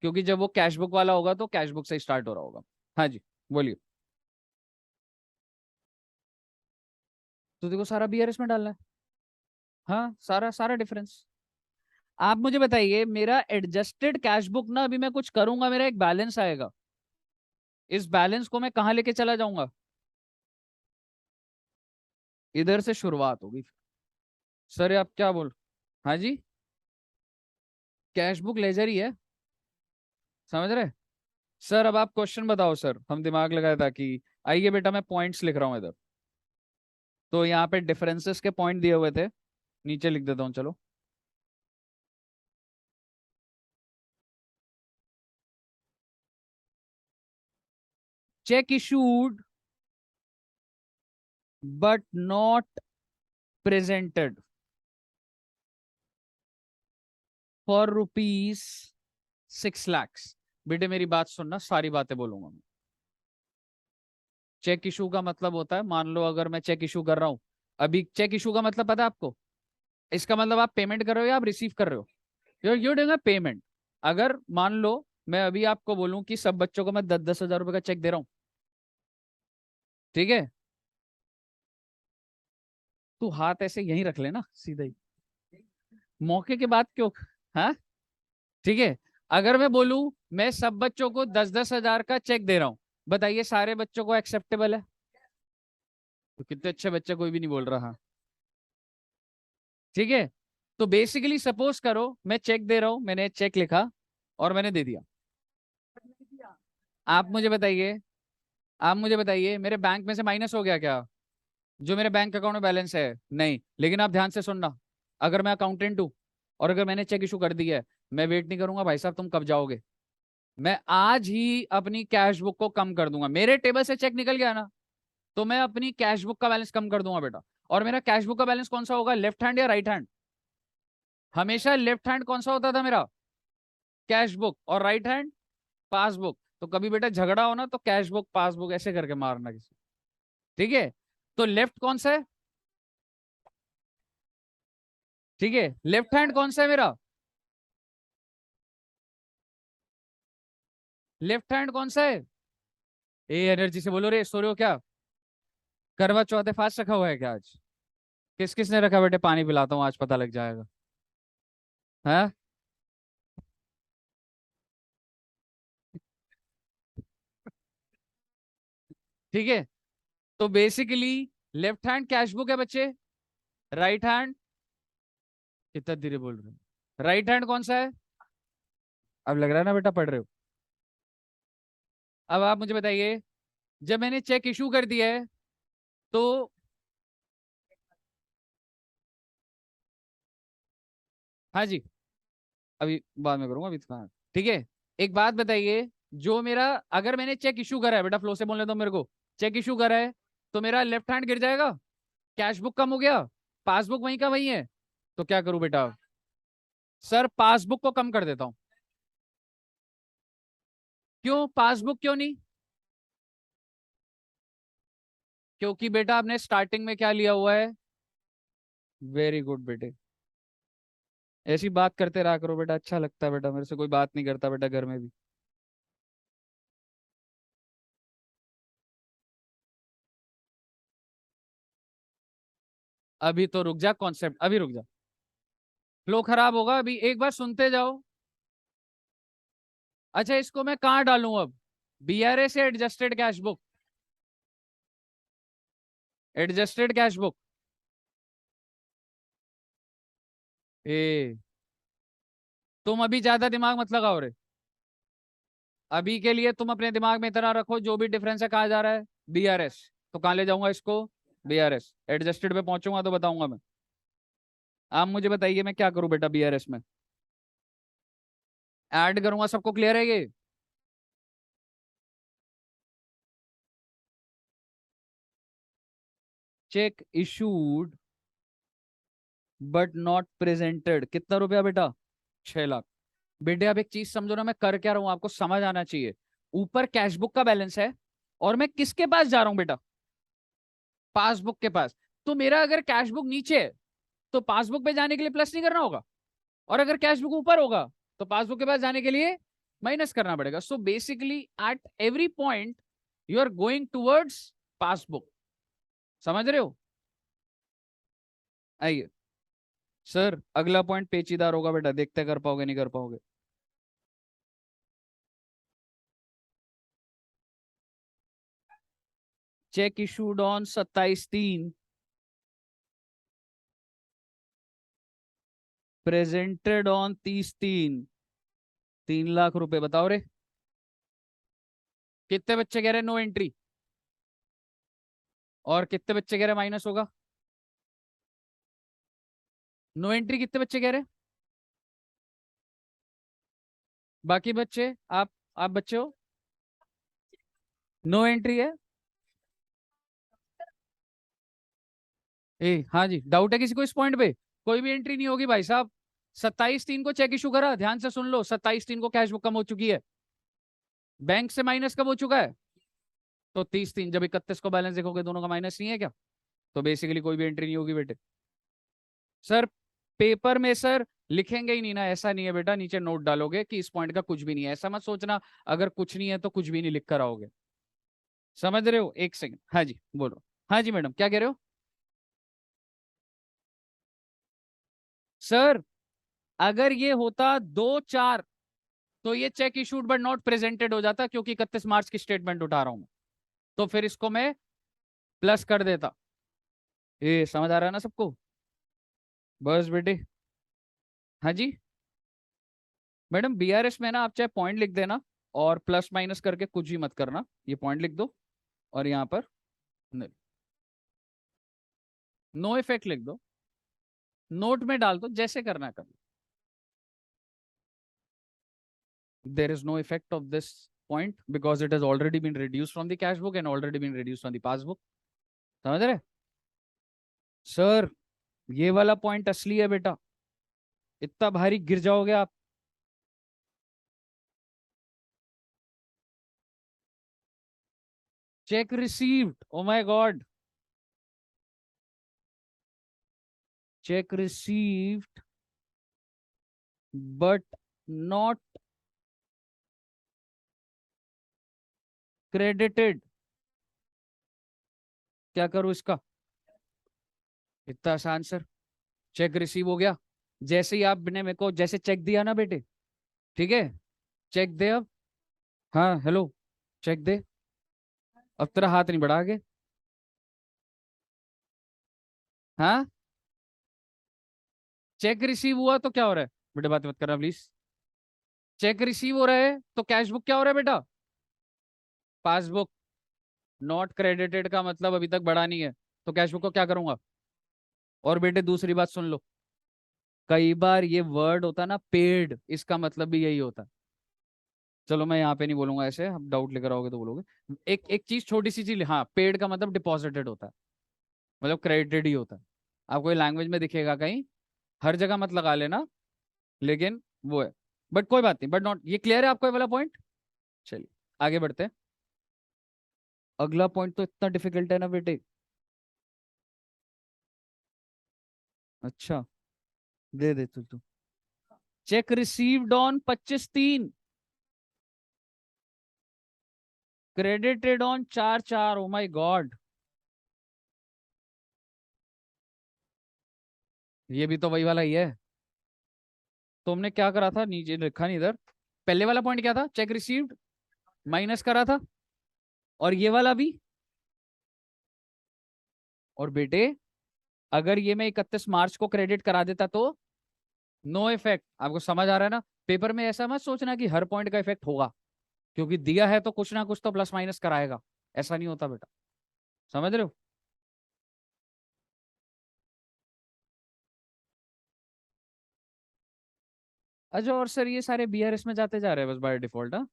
क्योंकि जब वो कैश बुक वाला होगा तो कैश बुक से स्टार्ट हो रहा होगा। हाँ जी, बोलिए। तो देखो सारा बीआरएस में डालना है। हाँ, सारा सारा डिफरेंस। आप मुझे बताइए, मेरा एडजस्टेड कैश बुक ना, अभी मैं कुछ करूंगा मेरा एक बैलेंस आएगा, इस बैलेंस को मैं कहां लेके चला जाऊंगा? इधर से शुरुआत होगी। सर आप क्या बोल? हाँ जी, कैश बुक लेजर ही है। समझ रहे? सर अब आप क्वेश्चन बताओ सर, हम दिमाग लगाए ताकि। आइए बेटा, मैं पॉइंट्स लिख रहा हूँ इधर। तो यहाँ पे डिफरेंसेस के पॉइंट दिए हुए थे, नीचे लिख देता हूँ चलो। Check issued but not presented for ₹6 lakh. बेटे मेरी बात सुनना, सारी बातें बोलूंगा मैं। चेक इशू का मतलब होता है, मान लो अगर मैं चेक इशू कर रहा हूं, अभी चेक इशू का मतलब पता है आपको? इसका मतलब आप पेमेंट कर रहे हो या आप रिसीव कर रहे हो? You doing a payment. अगर मान लो मैं अभी आपको बोलूं कि सब बच्चों को मैं 10-10 हजार रुपए का चेक दे रहा हूं, ठीक है, तू हाथ ऐसे यहीं रख लेना सीधा ही, मौके के बाद क्यों? हाँ, ठीक है। अगर मैं बोलूं मैं सब बच्चों को 10-10 हजार का चेक दे रहा हूं, बताइए सारे बच्चों को एक्सेप्टेबल है? तो कितने अच्छे बच्चे, कोई भी नहीं बोल रहा। ठीक है, तो बेसिकली सपोज करो मैं चेक दे रहा हूं, मैंने चेक लिखा और मैंने दे दिया। आप मुझे बताइए, आप मुझे बताइए मेरे बैंक में से माइनस हो गया क्या? जो मेरे बैंक अकाउंट में बैलेंस है? नहीं। लेकिन आप ध्यान से सुनना, अगर मैं अकाउंटेंट हूं और अगर मैंने चेक इशू कर दिया है, मैं वेट नहीं करूंगा भाई साहब तुम कब जाओगे, मैं आज ही अपनी कैश बुक को कम कर दूंगा। मेरे टेबल से चेक निकल गया ना, तो मैं अपनी कैश बुक का बैलेंस कम कर दूंगा बेटा। और मेरा कैश बुक का बैलेंस कौन सा होगा? लेफ्ट हैंड या राइट हैंड? हमेशा लेफ्ट हैंड कौन सा होता था मेरा? कैश बुक, और राइट हैंड पासबुक। तो कभी बेटा झगड़ा हो ना तो कैश बुक पासबुक ऐसे करके मारना किसी, ठीक है? तो लेफ्ट कौन सा है? ठीक है, लेफ्ट हैंड कौन सा है मेरा? लेफ्ट हैंड कौन सा है? ए एनर्जी से बोलो रे, सो रहे हो क्या? करवा चौथ है, फास्ट रखा हुआ है क्या आज? किस किसने रखा? बेटे पानी पिलाता हूँ, आज पता लग जाएगा। हाँ, ठीक है। तो basically left hand cash book है बच्चे, राइट हैंड, कितना धीरे बोल रहे हो, राइट हैंड कौन सा है? अब लग रहा है ना बेटा पढ़ रहे हो। अब आप मुझे बताइए, जब मैंने चेक इशू कर दिया है तो, हाँ जी, अभी बाद में करूंगा, अभी तो हाँ, ठीक है। एक बात बताइए, जो मेरा, अगर मैंने चेक इशू करा है, बेटा फ्लो से बोलने दो मेरे को, चेक इशू करा है तो मेरा लेफ्ट हैंड गिर जाएगा, कैश बुक कम हो गया, पासबुक वहीं का वहीं है, तो क्या करूं बेटा? सर पासबुक को कम कर देता हूं। क्यों पासबुक क्यों नहीं? क्योंकि बेटा आपने स्टार्टिंग में क्या लिया हुआ है? वेरी गुड बेटे, ऐसी बात करते रहा करो बेटा, अच्छा लगता है बेटा, मेरे से कोई बात नहीं करता बेटा घर में भी। अभी तो रुक जा, कॉन्सेप्ट अभी रुक जा, फ्लो खराब होगा, अभी एक बार सुनते जाओ। अच्छा, इसको मैं कहाँ डालूं अब? बीआरएस या adjusted cash book? Adjusted cash book. ए, तुम अभी ज्यादा दिमाग मत लगाओ रे, अभी के लिए तुम अपने दिमाग में इतना रखो, जो भी डिफरेंस है कहा जा रहा है, बीआरएस। तो कहाँ ले जाऊंगा इसको? बीआरएस। एडजस्टेड पे पहुंचूंगा तो बताऊंगा मैं। आप मुझे बताइए मैं क्या करूं बेटा बीआरएस में? ऐड करूंगा, सबको क्लियर है ये? Check issued but not presented, कितना रुपया बेटा? 6 लाख। बेटे आप एक चीज समझो ना, मैं कर क्या रहा हूं आपको समझ आना चाहिए। ऊपर कैश बुक का बैलेंस है, और मैं किसके पास जा रहा हूं बेटा? पासबुक के पास। तो मेरा अगर कैश बुक नीचे है तो पासबुक पे जाने के लिए प्लस नहीं करना होगा, और अगर कैश बुक ऊपर होगा तो पासबुक के पास जाने के लिए माइनस करना पड़ेगा। So basically at every point you are going towards passbook. समझ रहे हो? आइए सर, अगला पॉइंट पेचीदार होगा बेटा, देखते कर पाओगे नहीं कर पाओगे। Check issued on 27/3, presented on 30/3, 3 lakh रुपए, बताओ रे। कितने बच्चे कह रहे नो एंट्री? और कितने बच्चे कह रहे माइनस होगा? नो एंट्री कितने बच्चे कह रहे? बाकी बच्चे, आप बच्चे हो? नो एंट्री है। ए हाँ जी, डाउट है किसी को इस पॉइंट पे? कोई भी एंट्री नहीं होगी भाई साहब। 27/3 को चेक इशू करा, ध्यान से सुन लो, 27/3 को कैश बुक कम हो चुकी है, बैंक से माइनस कब हो चुका है? तो 30/3, जब 31 को बैलेंस देखोगे दोनों का माइनस नहीं है क्या? तो बेसिकली कोई भी एंट्री नहीं होगी बेटे। सर पेपर में सर लिखेंगे ही नहीं ना, ऐसा नहीं है बेटा, नीचे नोट डालोगे कि इस पॉइंट का कुछ भी नहीं है, ऐसा मत सोचना। अगर कुछ नहीं है तो कुछ भी नहीं लिख कर आओगे। समझ रहे हो? एक सेकंड, हाँ जी बोलो। हाँ जी मैडम, क्या कह रहे हो? सर अगर ये होता 2/4 तो ये check issued but not presented हो जाता, क्योंकि 31 मार्च की स्टेटमेंट उठा रहा हूं मैं। तो फिर इसको मैं प्लस कर देता। ये समझ आ रहा है ना सबको? बस बेटे। हाँ जी मैडम, बीआरएस में ना आप चाहे पॉइंट लिख देना, और प्लस माइनस करके कुछ भी मत करना, ये पॉइंट लिख दो, और यहाँ पर नो इफेक्ट लिख दो, नोट में डाल दो, जैसे करना कर। There is no effect of this point because it has already been reduced from the cash book and already been reduced from the passbook. समझ रहे? सर ये वाला पॉइंट असली है बेटा, इतना भारी गिर जाओगे आप। Check received, oh my God, check received but not credited. क्या करूं इसका? इतना आसान सर। चेक रिसीव हो गया, जैसे ही आपने मेरे को जैसे चेक दिया ना बेटे, ठीक है, चेक दे अब। हाँ हेलो, चेक दे। अब तेरा हाथ नहीं बढ़ा आगे। हाँ, चेक रिसीव हुआ तो क्या हो रहा है बेटे? बात मत करना प्लीज। चेक रिसीव हो रहा है तो कैश बुक क्या हो रहा है बेटा? पासबुक। नॉट क्रेडिटेड का मतलब अभी तक बढ़ा नहीं है, तो कैश बुक को क्या करूंगा? और बेटे दूसरी बात सुन लो, कई बार ये वर्ड होता है ना पेड, इसका मतलब भी यही होता है। चलो मैं यहाँ पे नहीं बोलूंगा ऐसे, आप डाउट लेकर आओगे तो बोलोगे। एक एक चीज, छोटी सी चीज, हाँ, पेड का मतलब डिपॉजिटेड होता है, मतलब क्रेडिटेड ही होता है। आपको ये लैंग्वेज में दिखेगा कहीं, हर जगह मत लगा लेना, लेकिन वो है। बट कोई बात नहीं, बट नॉट, ये क्लियर है आपको ये वाला पॉइंट? चलिए आगे बढ़ते हैं। अगला पॉइंट तो इतना डिफिकल्ट है ना बेटे। अच्छा, दे दे तू। Check received on 25/3, credited on 4/4। Oh my God, ये भी तो वही वाला ही है। तो हमने क्या करा था, नीचे लिखा नहीं इधर, पहले वाला पॉइंट क्या था? चेक रिसीव्ड माइनस करा था, और ये वाला भी। और बेटे अगर ये मैं 31 मार्च को क्रेडिट करा देता तो नो इफेक्ट। आपको समझ आ रहा है ना? पेपर में ऐसा मत सोचना कि हर पॉइंट का इफेक्ट होगा, क्योंकि दिया है तो कुछ ना कुछ तो प्लस माइनस कराएगा। ऐसा नहीं होता बेटा, समझ रहे हो? अच्छा, और सर ये सारे बीआरएस में जाते जा रहे हैं बस बाय डिफॉल्ट, हाँ?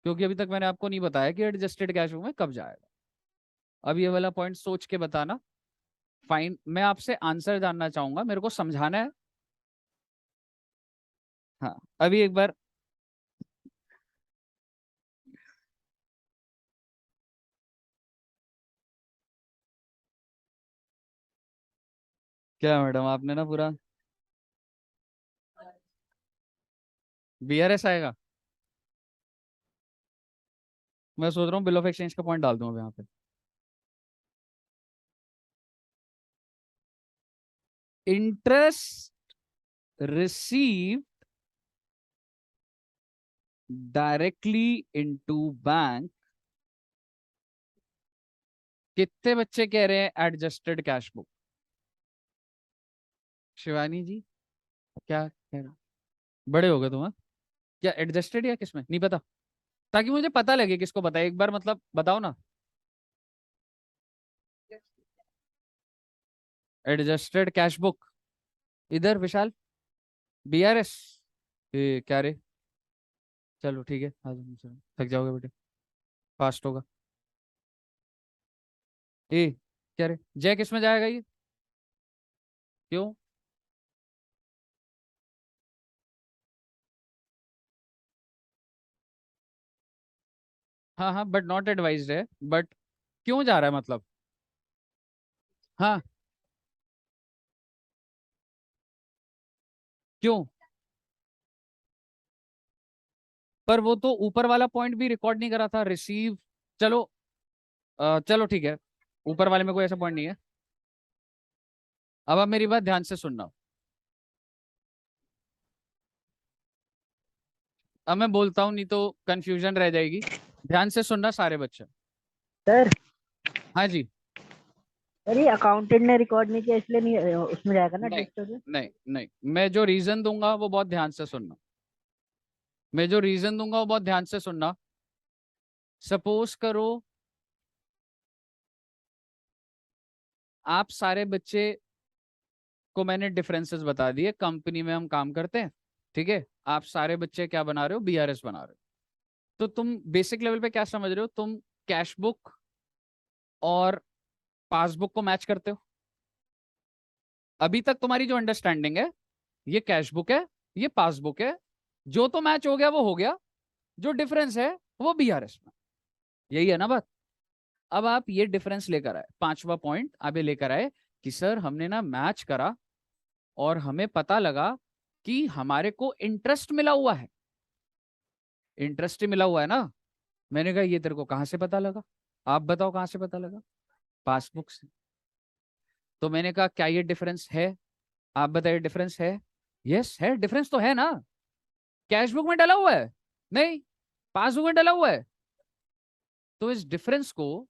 क्योंकि अभी तक मैंने आपको नहीं बताया कि एडजस्टेड कैश फ्लो में कब जाएगा। अब ये वाला पॉइंट सोच के बताना। फाइन, मैं आपसे आंसर जानना चाहूंगा, मेरे को समझाना है। हाँ, अभी एक बार। क्या मैडम, आपने ना पूरा बीआरएस आएगा? मैं सोच रहा हूँ बिल ऑफ एक्सचेंज का पॉइंट डाल दूं अब यहाँ पे। Interest receive directly into bank. कितने बच्चे कह रहे हैं एडजस्टेड कैश बुक? शिवानी जी, क्या कह रहे हो? बड़े हो गए तुम, हाँ? क्या एडजस्टेड या किसमें, नहीं पता? ताकि मुझे पता लगे किसको पता है, एक बार मतलब बताओ ना। एडजस्टेड कैश बुक, इधर विशाल, बीआरएस। ये क्या रे? चलो ठीक है, आ जाओ, चलो, थक जाओगे बेटे, फास्ट होगा। ए, क्या रे, जय किस में जाएगा ये? क्यों? हाँ हाँ, बट नॉट एडवाइज्ड है, बट क्यों जा रहा है मतलब? हाँ, क्यों? पर वो तो ऊपर वाला पॉइंट भी रिकॉर्ड नहीं करा था, रिसीव। चलो, चलो ठीक है, ऊपर वाले में कोई ऐसा पॉइंट नहीं है। अब आप मेरी बात ध्यान से सुनना। अब मैं बोलता हूँ, नहीं तो कंफ्यूजन रह जाएगी। ध्यान से सुनना सारे बच्चे। सर। हाँ जी। सर ये अकाउंटेंट ने रिकॉर्ड नहीं किया इसलिए नहीं उसमें जाएगा ना नहीं रजिस्टर में। नहीं नहीं, मैं जो रीजन दूंगा वो बहुत ध्यान से सुनना। मैं जो रीजन दूंगा वो बहुत ध्यान से सुनना। सपोज करो आप सारे बच्चे को मैंने डिफरेंसेस बता दिए, कंपनी में हम काम करते हैं, ठीक है? आप सारे बच्चे क्या बना रहे हो? बीआरएस बना रहे हो। तो तुम बेसिक लेवल पे क्या समझ रहे हो? तुम कैश बुक और पासबुक को मैच करते हो। अभी तक तुम्हारी जो अंडरस्टैंडिंग है ये कैश बुक है, ये पासबुक है, जो तो मैच हो गया वो हो गया, जो डिफरेंस है वो बीआरएस में। यही है ना बात। अब आप ये डिफरेंस लेकर आए, पांचवा पॉइंट आप ये लेकर आए कि सर हमने ना मैच करा और हमें पता लगा कि हमारे को इंटरेस्ट मिला हुआ है। इंटरेस्ट ही मिला हुआ है ना। मैंने कहा ये तेरे को कहां से पता लगा? आप बताओ कहां से पता लगा? पासबुक से। तो मैंने कहा क्या ये डिफरेंस है? आप बताइए डिफरेंस है? यस है, डिफरेंस तो है ना। कैश बुक में डला हुआ है? नहीं। पासबुक में डला हुआ है। तो इस डिफरेंस को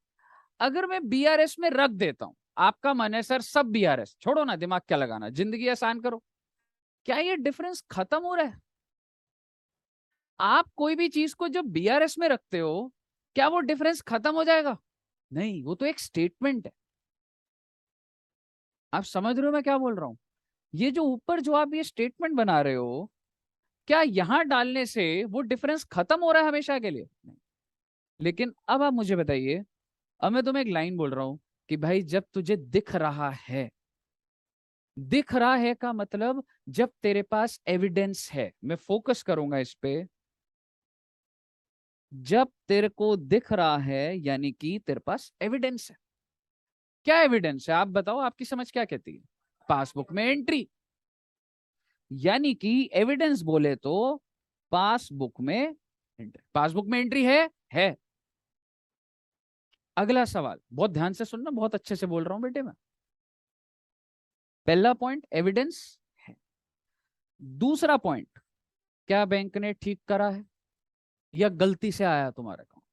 अगर मैं बीआरएस में रख देता हूं, आपका मन है सर सब बीआरएस छोड़ो ना, दिमाग क्या लगाना, जिंदगी आसान करो, क्या ये डिफरेंस खत्म हो रहा है? आप कोई भी चीज को जब बीआरएस में रखते हो, क्या वो डिफरेंस खत्म हो जाएगा? नहीं, वो तो एक स्टेटमेंट है। आप समझ रहे हो मैं क्या बोल रहा हूं? ये जो ऊपर जो आप ये स्टेटमेंट बना रहे हो, क्या यहां डालने से वो डिफरेंस खत्म हो रहा है हमेशा के लिए? नहीं। लेकिन अब आप मुझे बताइए, अब मैं तुम्हें एक लाइन बोल रहा हूं कि भाई जब तुझे दिख रहा है, दिख रहा है का मतलब जब तेरे पास एविडेंस है, मैं फोकस करूंगा इस पे, जब तेरे को दिख रहा है यानी कि तेरे पास एविडेंस है। क्या एविडेंस है आप बताओ, आपकी समझ क्या कहती है? पासबुक में एंट्री, यानी कि एविडेंस बोले तो पासबुक में एंट्री। पासबुक में एंट्री है। अगला सवाल बहुत ध्यान से सुनना, बहुत अच्छे से बोल रहा हूं बेटे मैं। पहला पॉइंट एविडेंस है। दूसरा पॉइंट, क्या बैंक ने ठीक करा है या गलती से आया तुम्हारे अकाउंट?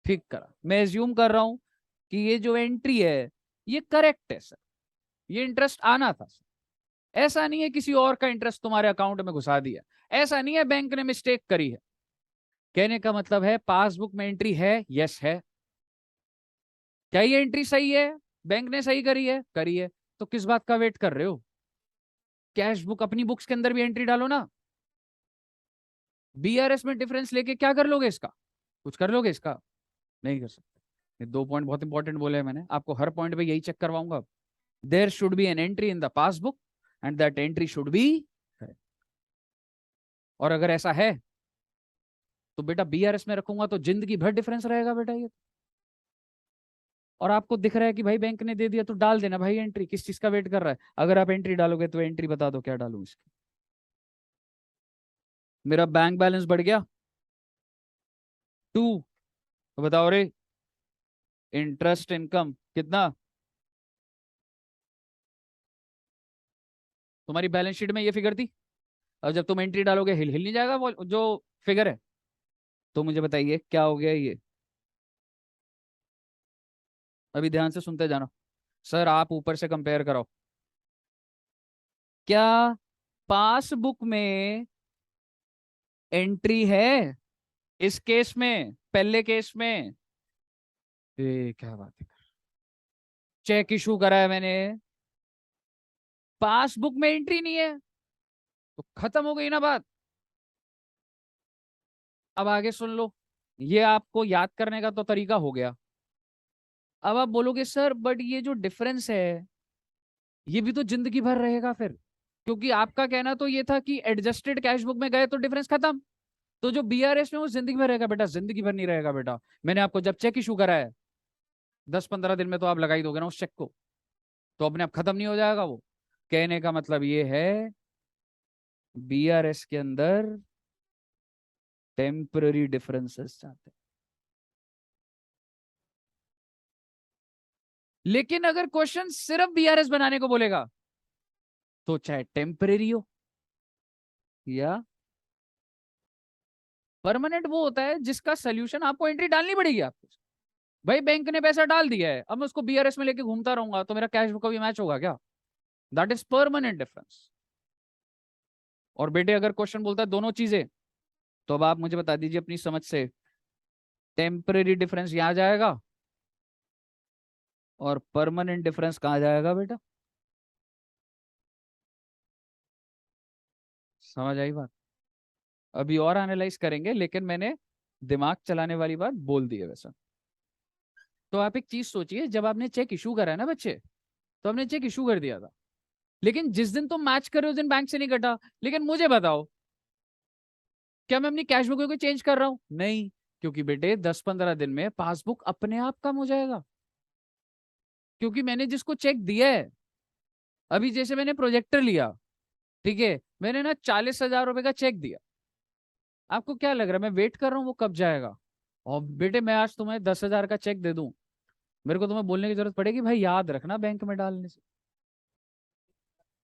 ठीक करा। मैं एज्यूम कर रहा हूं कि ये जो एंट्री है ये करेक्ट है सर, ये इंटरेस्ट आना था सर। ऐसा नहीं है किसी और का इंटरेस्ट तुम्हारे अकाउंट में घुसा दिया, ऐसा नहीं है बैंक ने मिस्टेक करी है। कहने का मतलब है पासबुक में एंट्री है, यस है। क्या ये एंट्री सही है? बैंक ने सही करी है? करी है। तो किस बात का वेट कर रहे हो? कैश बुक अपनी बुक्स के अंदर भी एंट्री डालो ना। बीआरएस में डिफरेंस लेके क्या कर लोगे इसका? कुछ कर लोगे इसका? नहीं कर सकते। ये दो पॉइंट बहुत इंपॉर्टेंट बोले हैं मैंने, आपको हर पॉइंट पे यही चेक करवाऊंगा। There should be an entry in the passbook and that entry should be, और अगर ऐसा है तो बेटा बीआरएस में रखूंगा तो जिंदगी भर डिफरेंस रहेगा बेटा ये। और आपको दिख रहा है कि भाई बैंक ने दे दिया तो डाल देना भाई एंट्री, किस चीज का वेट कर रहा है? अगर आप एंट्री डालोगे तो एंट्री बता दो क्या डालूं इसकी। मेरा बैंक बैलेंस बढ़ गया 2, तो बताओ रे इंटरेस्ट इनकम कितना? तुम्हारी बैलेंस शीट में ये फिगर थी, अब जब तुम एंट्री डालोगे हिल हिल नहीं जाएगा वो जो फिगर है? तो मुझे बताइए क्या हो गया ये? अभी ध्यान से सुनते जाना। सर आप ऊपर से कंपेयर कराओ, क्या पासबुक में एंट्री है इस केस में, पहले केस में? क्या बात है, चेक इशू करा है मैंने, पासबुक में एंट्री नहीं है, तो खत्म हो गई ना बात। अब आगे सुन लो, ये आपको याद करने का तो तरीका हो गया। अब आप बोलोगे सर बट ये जो डिफरेंस है ये भी तो जिंदगी भर रहेगा फिर, क्योंकि आपका कहना तो ये था कि एडजस्टेड कैश बुक में गए तो डिफरेंस खत्म, तो जो बीआरएस में वो जिंदगी भर रहेगा। बेटा जिंदगी भर नहीं रहेगा बेटा। मैंने आपको जब चेक इशू करा है 10-15 दिन में तो आप लगा ही दोगे ना उस चेक को, तो अपने आप खत्म नहीं हो जाएगा वो। कहने का मतलब ये है बीआरएस के अंदर टेम्पररी डिफरेंसेस चाहते हैं। लेकिन अगर क्वेश्चन सिर्फ बीआरएस बनाने को बोलेगा तो चाहे टेम्पररी हो या परमानेंट, वो होता है जिसका सोल्यूशन आपको एंट्री डालनी पड़ेगी आपको। भाई बैंक ने पैसा डाल दिया है, अब मैं उसको बीआरएस में लेके घूमता रहूंगा तो मेरा कैश बुक का भी मैच होगा क्या? That is permanent difference. और बेटे अगर क्वेश्चन बोलता है दोनों चीजें, तो अब आप मुझे बता दीजिए अपनी समझ से, टेम्पररी डिफरेंस यहां जाएगा और परमानेंट डिफरेंस कहां जाएगा बेटा? समझ आई बात? अभी और एनालाइज करेंगे, लेकिन मैंने दिमाग चलाने वाली बात बोल दी है वैसा। तो आप एक चीज सोचिए, जब आपने चेक इशू करा है ना बच्चे, तो आपने चेक इशू कर दिया था, लेकिन जिस दिन तुम मैच कर रहे हो उस दिन बैंक से नहीं कटा। लेकिन मुझे बताओ, क्या मैं अपनी कैश बुक को चेंज कर रहा हूं? नहीं, क्योंकि बेटे 10-15 दिन में पासबुक अपने आप कम हो जाएगा, क्योंकि मैंने जिसको चेक दिया है। अभी जैसे मैंने प्रोजेक्टर लिया, ठीक है, मैंने ना 40,000 रुपए का चेक दिया। आपको क्या लग रहा है मैं वेट कर रहा हूँ वो कब जाएगा? और बेटे मैं आज तुम्हें 10,000 का चेक दे दूं, मेरे को तुम्हें बोलने की जरूरत पड़ेगी भाई याद रखना बैंक में डालने से?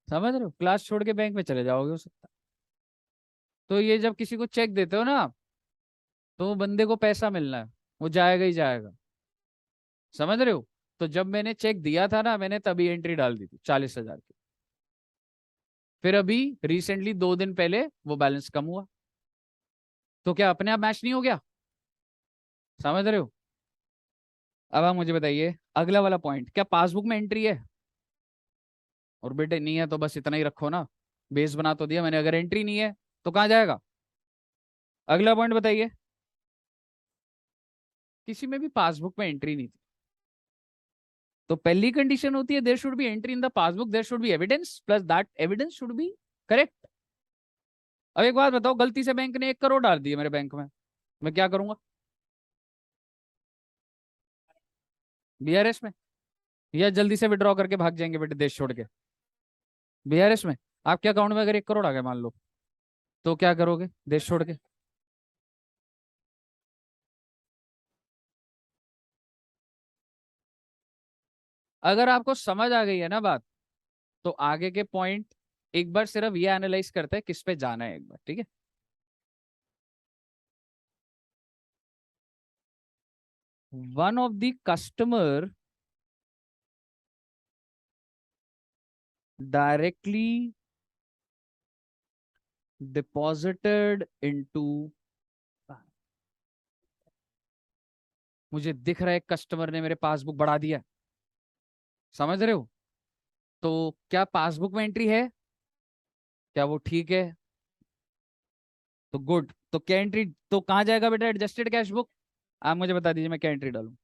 समझ रहे हो? क्लास छोड़ के बैंक में चले जाओगे हो सकता है। तो ये जब किसी को चेक देते हो ना, तो वो बंदे को पैसा मिलना है, वो जाएगा ही जाएगा। समझ रहे हो? तो जब मैंने चेक दिया था ना, मैंने तभी एंट्री डाल दी थी 40,000 की। फिर अभी रिसेंटली 2 दिन पहले वो बैलेंस कम हुआ, तो क्या अपने आप मैच नहीं हो गया? समझ रहे हो? अब आप मुझे बताइए अगला वाला पॉइंट, क्या पासबुक में एंट्री है? और बेटे नहीं है तो बस इतना ही रखो ना, बेस बना तो दिया मैंने। अगर एंट्री नहीं है तो कहाँ जाएगा? अगला पॉइंट बताइए। किसी में भी पासबुक में एंट्री नहीं थी, तो पहली कंडीशन होती है there should be entry in the passbook, there should be evidence, plus that evidence should be correct. अब एक बात बताओ, गलती से बैंक ने 1 करोड़ डाल दिए मेरे बैंक में, मैं क्या करूंगा? बीआरएस में, या जल्दी से विड्रॉ करके भाग जाएंगे बेटे देश छोड़ के? बीआरएस में। आपके अकाउंट में अगर 1 करोड़ आ गया मान लो, तो क्या करोगे देश छोड़ के? अगर आपको समझ आ गई है ना बात, तो आगे के पॉइंट एक बार सिर्फ ये एनालाइज करते हैं किस पे जाना है एक बार, ठीक है? One of the customer directly deposited into, मुझे दिख रहा है कस्टमर ने मेरे पासबुक बढ़ा दिया। समझ रहे हो? तो क्या पासबुक में एंट्री है? क्या वो ठीक है? तो गुड। तो क्या एंट्री, तो कहां जाएगा बेटा एडजस्टेड कैश बुक? आप मुझे बता दीजिए मैं क्या एंट्री डालूं।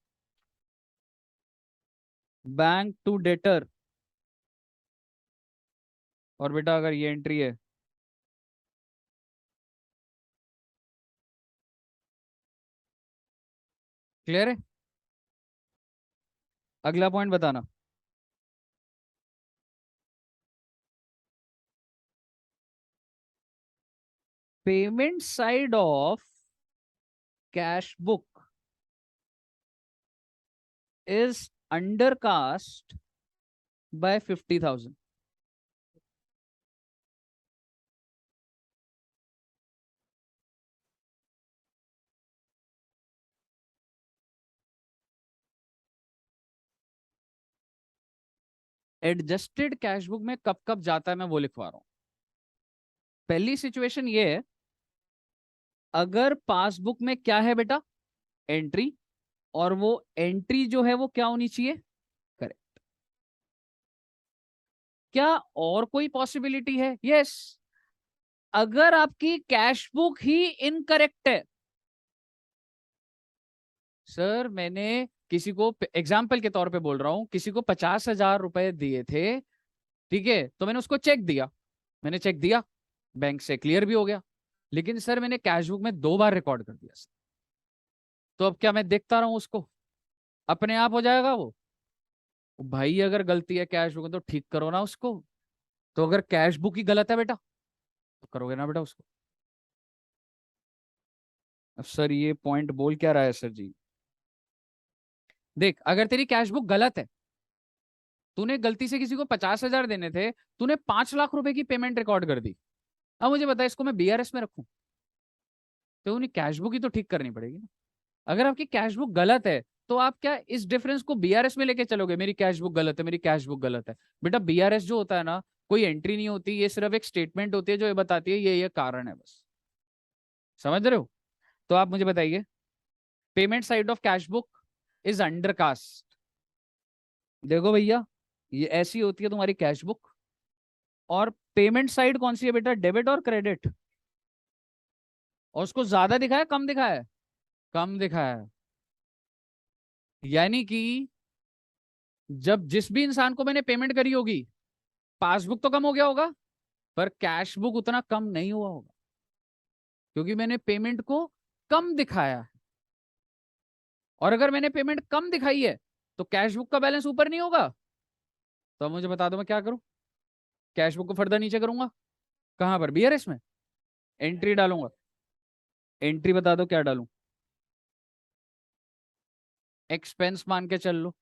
Bank to debtor. और बेटा अगर ये एंट्री है, क्लियर है? अगला पॉइंट बताना। Payment side of cash book is undercast bye 50,000। Adjusted cash book में कब कब जाता है मैं वो लिखवा रहा हूं। पहली सिचुएशन ये है, अगर पासबुक में क्या है बेटा, एंट्री, और वो एंट्री जो है वो क्या होनी चाहिए, करेक्ट। क्या और कोई पॉसिबिलिटी है? यस। अगर आपकी कैश बुक ही इनकरेक्ट है, सर मैंने किसी को एग्जाम्पल के तौर पे बोल रहा हूं, किसी को 50,000 रुपए दिए थे, ठीक है, तो मैंने उसको चेक दिया, मैंने चेक दिया, बैंक से क्लियर भी हो गया, लेकिन सर मैंने कैश बुक में 2 बार रिकॉर्ड कर दिया सर। तो अब क्या मैं देखता रहूं उसको? अपने आप हो जाएगा वो? भाई अगर गलती है कैश बुक में तो ठीक करो ना उसको। तो अगर कैश बुक ही गलत है बेटा, तो करोगे ना बेटा उसको? अब सर ये पॉइंट बोल क्या रहा है सर जी? देख, अगर तेरी कैश बुक गलत है, तूने गलती से किसी को 50,000 देने थे, तूने 5 लाख रुपए की पेमेंट रिकॉर्ड कर दी। अब मुझे बता इसको मैं बीआरएस में रखूं? तो उन्हें कैश बुक ही तो ठीक करनी पड़ेगी ना। अगर आपकी कैश बुक गलत है, तो आप क्या इस डिफरेंस को बीआरएस में लेके चलोगे? मेरी कैश बुक गलत है, मेरी कैश बुक गलत है। बेटा बीआरएस जो होता है ना, कोई एंट्री नहीं होती, ये सिर्फ एक स्टेटमेंट होती है जो ये बताती है ये कारण है बस। समझ रहे हो? तो आप मुझे बताइए, payment side of cash book is undercast. देखो भैया, ये ऐसी होती है तुम्हारी कैश बुक। और पेमेंट साइड कौन सी है बेटा, डेबिट और क्रेडिट। और उसको ज्यादा दिखाया कम दिखाया? कम दिखाया। यानी कि जब जिस भी इंसान को मैंने पेमेंट करी होगी, पासबुक तो कम हो गया होगा, पर कैश बुक उतना कम नहीं हुआ होगा, क्योंकि मैंने पेमेंट को कम दिखाया है। और अगर मैंने पेमेंट कम दिखाई है तो कैश बुक का बैलेंस ऊपर नहीं होगा। तो अब मुझे बता दो मैं क्या करूं। कैश बुक को फर्दर नीचे करूंगा, कहां पर, बीआरएस में एंट्री डालूंगा। एंट्री बता दो क्या डालूं। एक्सपेंस मान के चल लो,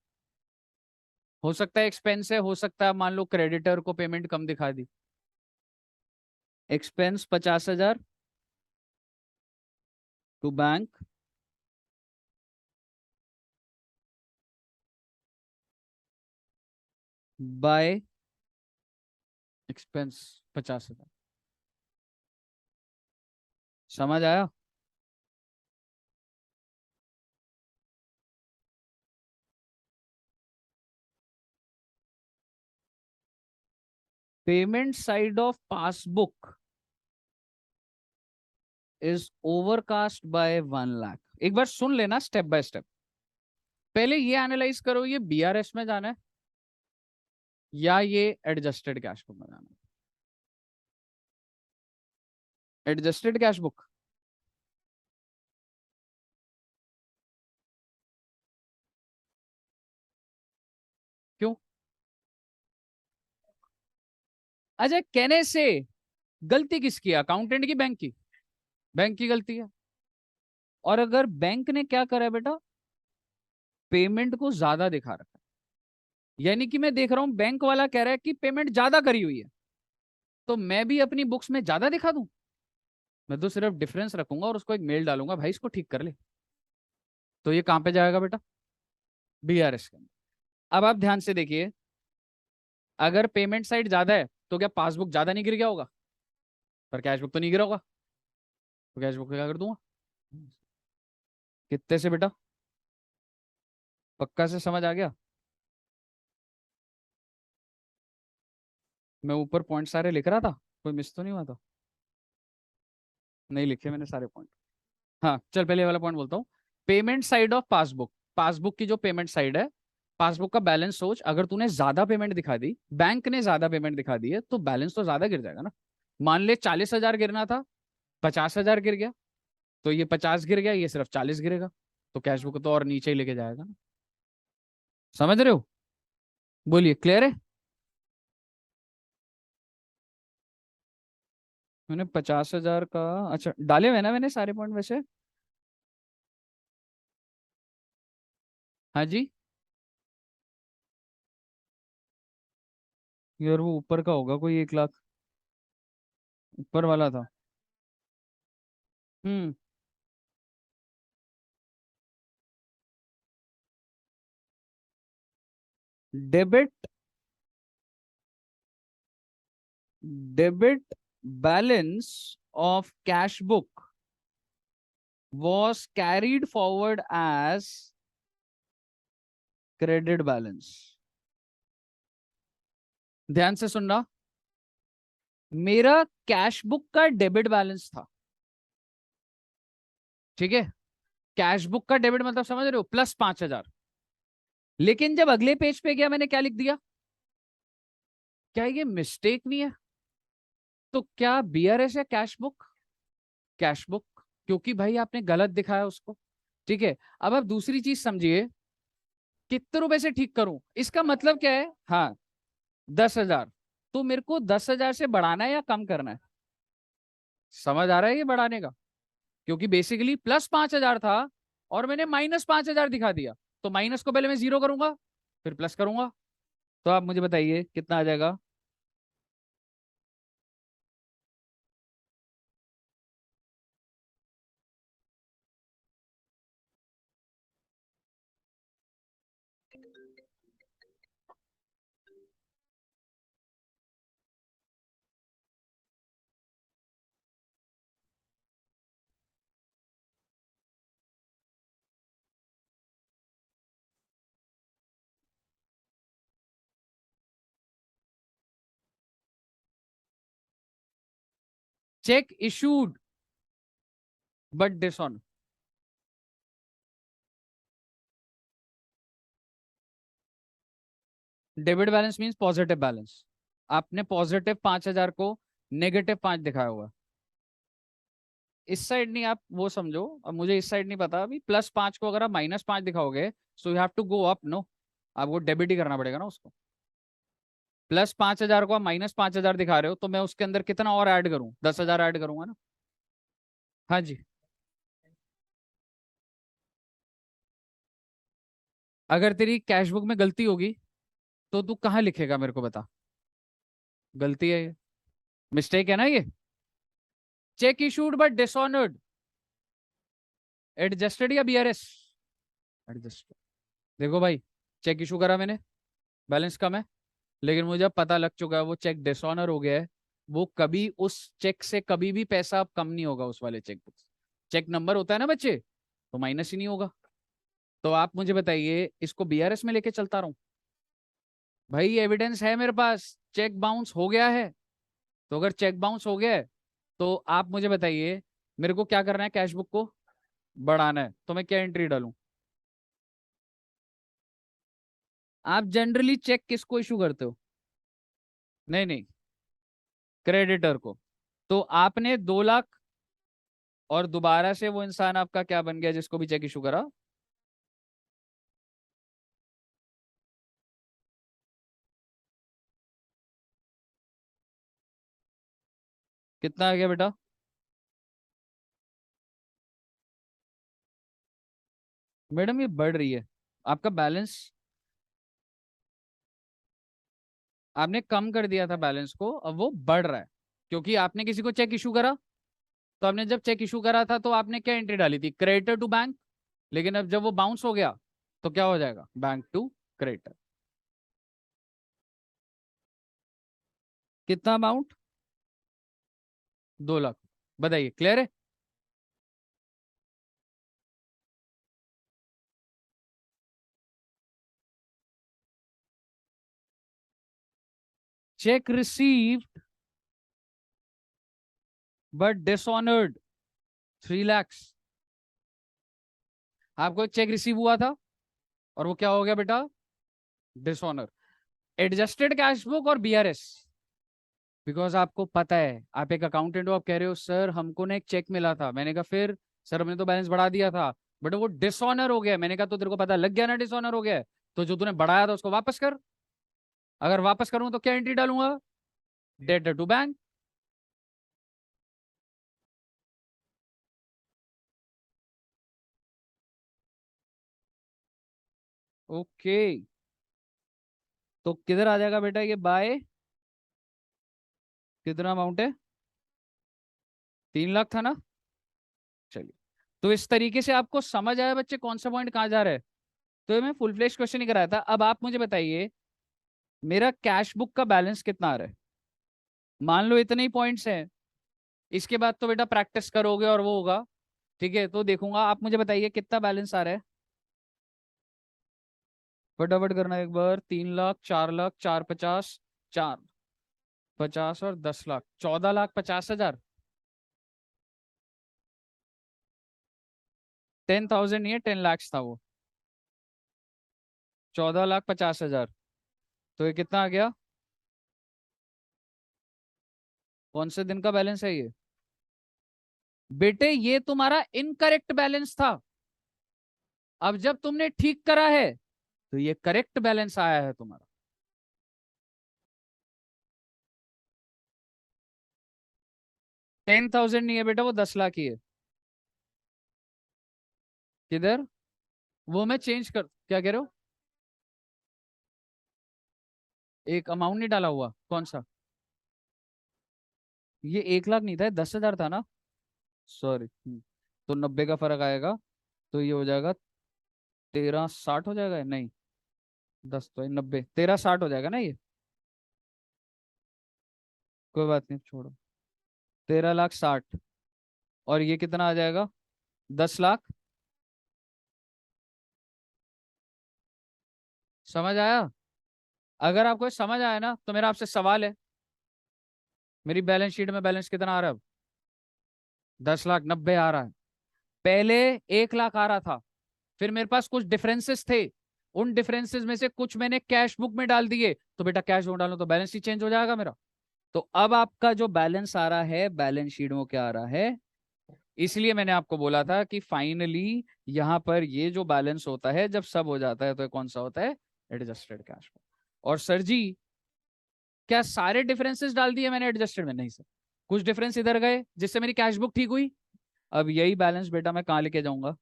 हो सकता है एक्सपेंस है, हो सकता है मान लो क्रेडिटर को पेमेंट कम दिखा दी। Expense 50,000 to bank, by expense 50,000। समझ आया। Payment side of passbook is overcast by 1 lakh. एक बार सुन लेना स्टेप बाय स्टेप। पहले ये एनालाइज करो, ये बीआरएस में जाना है या ये एडजस्टेड कैश बुक में जाना है। एडजस्टेड कैश बुक, क्यों? अजय कहने से गलती किसकी है, अकाउंटेंट की, बैंक की? बैंक की गलती है। और अगर बैंक ने क्या करा है बेटा, पेमेंट को ज्यादा दिखा रखा है, यानी कि मैं देख रहा हूं बैंक वाला कह रहा है कि पेमेंट ज्यादा करी हुई है, तो मैं भी अपनी बुक्स में ज्यादा दिखा दूं? मैं तो सिर्फ डिफरेंस रखूंगा और उसको एक मेल डालूंगा, भाई इसको ठीक कर ले। तो ये कहां पे जाएगा बेटा, बीआरएस के अंदर। अब आप ध्यान से देखिए, अगर पेमेंट साइड ज्यादा है तो क्या पासबुक ज्यादा नहीं गिर गया होगा? पर कैश बुक तो नहीं गिरा होगा, तो कैश बुक क्या कर दूंगा, कितने से बेटा, पक्का से समझ आ गया? मैं ऊपर पॉइंट सारे लिख रहा था, कोई मिस तो नहीं हुआ था? नहीं लिखे मैंने सारे पॉइंट। हाँ चल पहले ये वाला पॉइंट बोलता हूँ। Payment side of passbook, passbook की जो पेमेंट साइड है, पासबुक का बैलेंस सोच, अगर तूने ज्यादा पेमेंट दिखा दी, बैंक ने ज्यादा पेमेंट दिखा दी है, तो बैलेंस तो ज्यादा गिर जाएगा ना। मान ले 40,000 गिरना था, 50,000 गिर गया, तो ये 50 गिर गया, ये सिर्फ 40 गिरेगा, तो कैश बुक तो और नीचे ही लेके जाएगा ना। समझ रहे हो? बोलिए, क्लियर है? मैंने 50,000 का, अच्छा डाले हुए ना मैंने सारे पॉइंट वैसे। हाँ जी। यार वो ऊपर का होगा कोई 1 लाख, ऊपर वाला था। हम्म। Debit, debit balance of cash book was carried forward as credit balance। ध्यान से सुनना, मेरा कैश बुक का डेबिट बैलेंस था, ठीक है? कैश बुक का डेबिट मतलब समझ रहे हो, +5,000। लेकिन जब अगले पेज पे गया मैंने क्या लिख दिया, क्या ये मिस्टेक नहीं है? तो क्या बीआरएस है कैश बुक? कैश बुक, क्योंकि भाई आपने गलत दिखाया उसको। ठीक है, अब आप दूसरी चीज समझिए, कितने रुपए से ठीक करूं, इसका मतलब क्या है? हाँ, 10,000। तो मेरे को 10,000 से बढ़ाना है या कम करना है? समझ आ रहा है ये बढ़ाने का? क्योंकि बेसिकली +5,000 था और मैंने -5,000 दिखा दिया, तो माइनस को पहले मैं जीरो करूंगा, फिर प्लस करूंगा। तो आप मुझे बताइए कितना आ जाएगा। Check issued but डिसऑन, debit balance means positive balance. आपने पॉजिटिव 5,000 को -5 दिखाया हुआ। इस साइड नहीं, आप वो समझो, अब मुझे इस साइड नहीं पता अभी। +5 को अगर आप -5 दिखाओगे, so you have to go up, no, आपको डेबिट ही करना पड़ेगा ना उसको। +5,000 को आप -5,000 दिखा रहे हो, तो मैं उसके अंदर कितना और ऐड करूं? 10,000 ऐड करूंगा ना। हाँ जी। अगर तेरी कैश बुक में गलती होगी तो तू कहाँ लिखेगा, मेरे को बता। गलती है ये, मिस्टेक है ना ये। Check issued but dishonoured, adjusted या बीआरएस? एडजस्टेड। देखो भाई, चेक इशू करा मैंने, बैलेंस कम है, लेकिन मुझे अब पता लग चुका है वो चेक डिसऑनर हो गया है। वो कभी उस चेक से कभी भी पैसा अब कम नहीं होगा उस वाले चेक बुक। चेक नंबर होता है ना बच्चे, तो माइनस ही नहीं होगा। तो आप मुझे बताइए, इसको बीआरएस में लेके चलता रहूं? भाई एविडेंस है मेरे पास, चेक बाउंस हो गया है। तो अगर चेक बाउंस हो गया है, तो आप मुझे बताइए मेरे को क्या करना है, कैश बुक को बढ़ाना है, तो मैं क्या एंट्री डालूं? आप जनरली चेक किसको इशू करते हो? नहीं नहीं, क्रेडिटर को। तो आपने 2 लाख, और दोबारा से वो इंसान आपका क्या बन गया जिसको भी चेक इशू करा? कितना आ गया बेटा? मैडम ये बढ़ रही है आपका बैलेंस। आपने कम कर दिया था बैलेंस को, अब वो बढ़ रहा है क्योंकि आपने किसी को चेक इशू करा। तो आपने जब चेक इशू करा था तो आपने क्या एंट्री डाली थी? Creditor to bank. लेकिन अब जब वो बाउंस हो गया, तो क्या हो जाएगा? Bank to creditor. कितना अमाउंट? 2 लाख। बताइए, क्लियर है? Cheque received but dishonoured 3 lakhs। आपको एक चेक रिसीव हुआ था और वो क्या हो गया बेटा? डिसऑनर। एडजस्टेड कैश बुक और बीआरएस। बिकॉज आपको पता है, आप एक अकाउंटेंट हो, आप कह रहे हो सर हमको ना एक चेक मिला था। मैंने कहा फिर? सर हमने तो बैलेंस बढ़ा दिया था, बट वो डिसऑनर हो गया। मैंने कहा तो तेरे को पता लग गया ना डिसऑनर हो गया है, तो जो तूने बढ़ाया था उसको वापस कर। अगर वापस करूं तो क्या एंट्री डालूंगा? Debtor to bank. ओके, तो किधर आ जाएगा बेटा ये बाय? कितना अमाउंट है? 3 लाख था ना? चलिए, तो इस तरीके से आपको समझ आया बच्चे कौन सा पॉइंट कहाँ जा रहा है? तो ये मैं फुल फ्लेश क्वेश्चन ही कराया था। अब आप मुझे बताइए मेरा कैश बुक का बैलेंस कितना आ रहा है। मान लो इतने ही पॉइंट्स हैं, इसके बाद तो बेटा प्रैक्टिस करोगे और वो होगा। ठीक है, तो देखूंगा। आप मुझे बताइए कितना बैलेंस आ रहा है, फटाफट करना एक बार। 3 लाख, 4 लाख, 450, 450 और 10 लाख, 14,50,000। 10,000 नहीं है, 10 lakhs था वो। 14,50,000। तो ये कितना आ गया? कौन से दिन का बैलेंस है ये? बेटे ये तुम्हारा इनकरेक्ट बैलेंस था। अब जब तुमने ठीक करा है, तो ये करेक्ट बैलेंस आया है तुम्हारा। 10,000 नहीं है बेटा, वो 10 लाख ही है। किधर? वो मैं चेंज कर, क्या कह रहे हो? एक अमाउंट नहीं डाला हुआ, कौन सा? ये 1 लाख नहीं था, 10,000 था ना। सॉरी। तो 90 का फर्क आएगा, तो ये हो जाएगा 1360 हो जाएगा। नहीं, 10 तो 90, 1360 हो जाएगा ना ये। कोई बात नहीं, छोड़ो। 13,60,000। और ये कितना आ जाएगा? 10 लाख। समझ आया? अगर आपको ये समझ आया ना, तो मेरा आपसे सवाल है, मेरी बैलेंस शीट में बैलेंस कितना आ रहा है अब? 10,90,000 आ रहा है। पहले 1 लाख आ रहा था, फिर मेरे पास कुछ डिफरेंसेस थे, उन डिफरेंसेस में से कुछ मैंने कैश बुक में डाल दिए, तो बेटा कैश बुक डालो तो बैलेंस शीट चेंज हो जाएगा मेरा। तो अब आपका जो बैलेंस आ रहा है बैलेंस शीट में क्या आ रहा है, इसलिए मैंने आपको बोला था कि फाइनली यहां पर ये जो बैलेंस होता है जब सब हो जाता है तो ये कौन सा होता है, एडजस्टेड कैश फ्लो। और सर जी क्या सारे डिफरेंसेस डाल दिए मैंने एडजस्टेड में? नहीं सर, कुछ डिफरेंस इधर गए जिससे मेरी कैश बुक ठीक हुई। अब यही बैलेंस बेटा मैं कहां लेके जाऊंगा,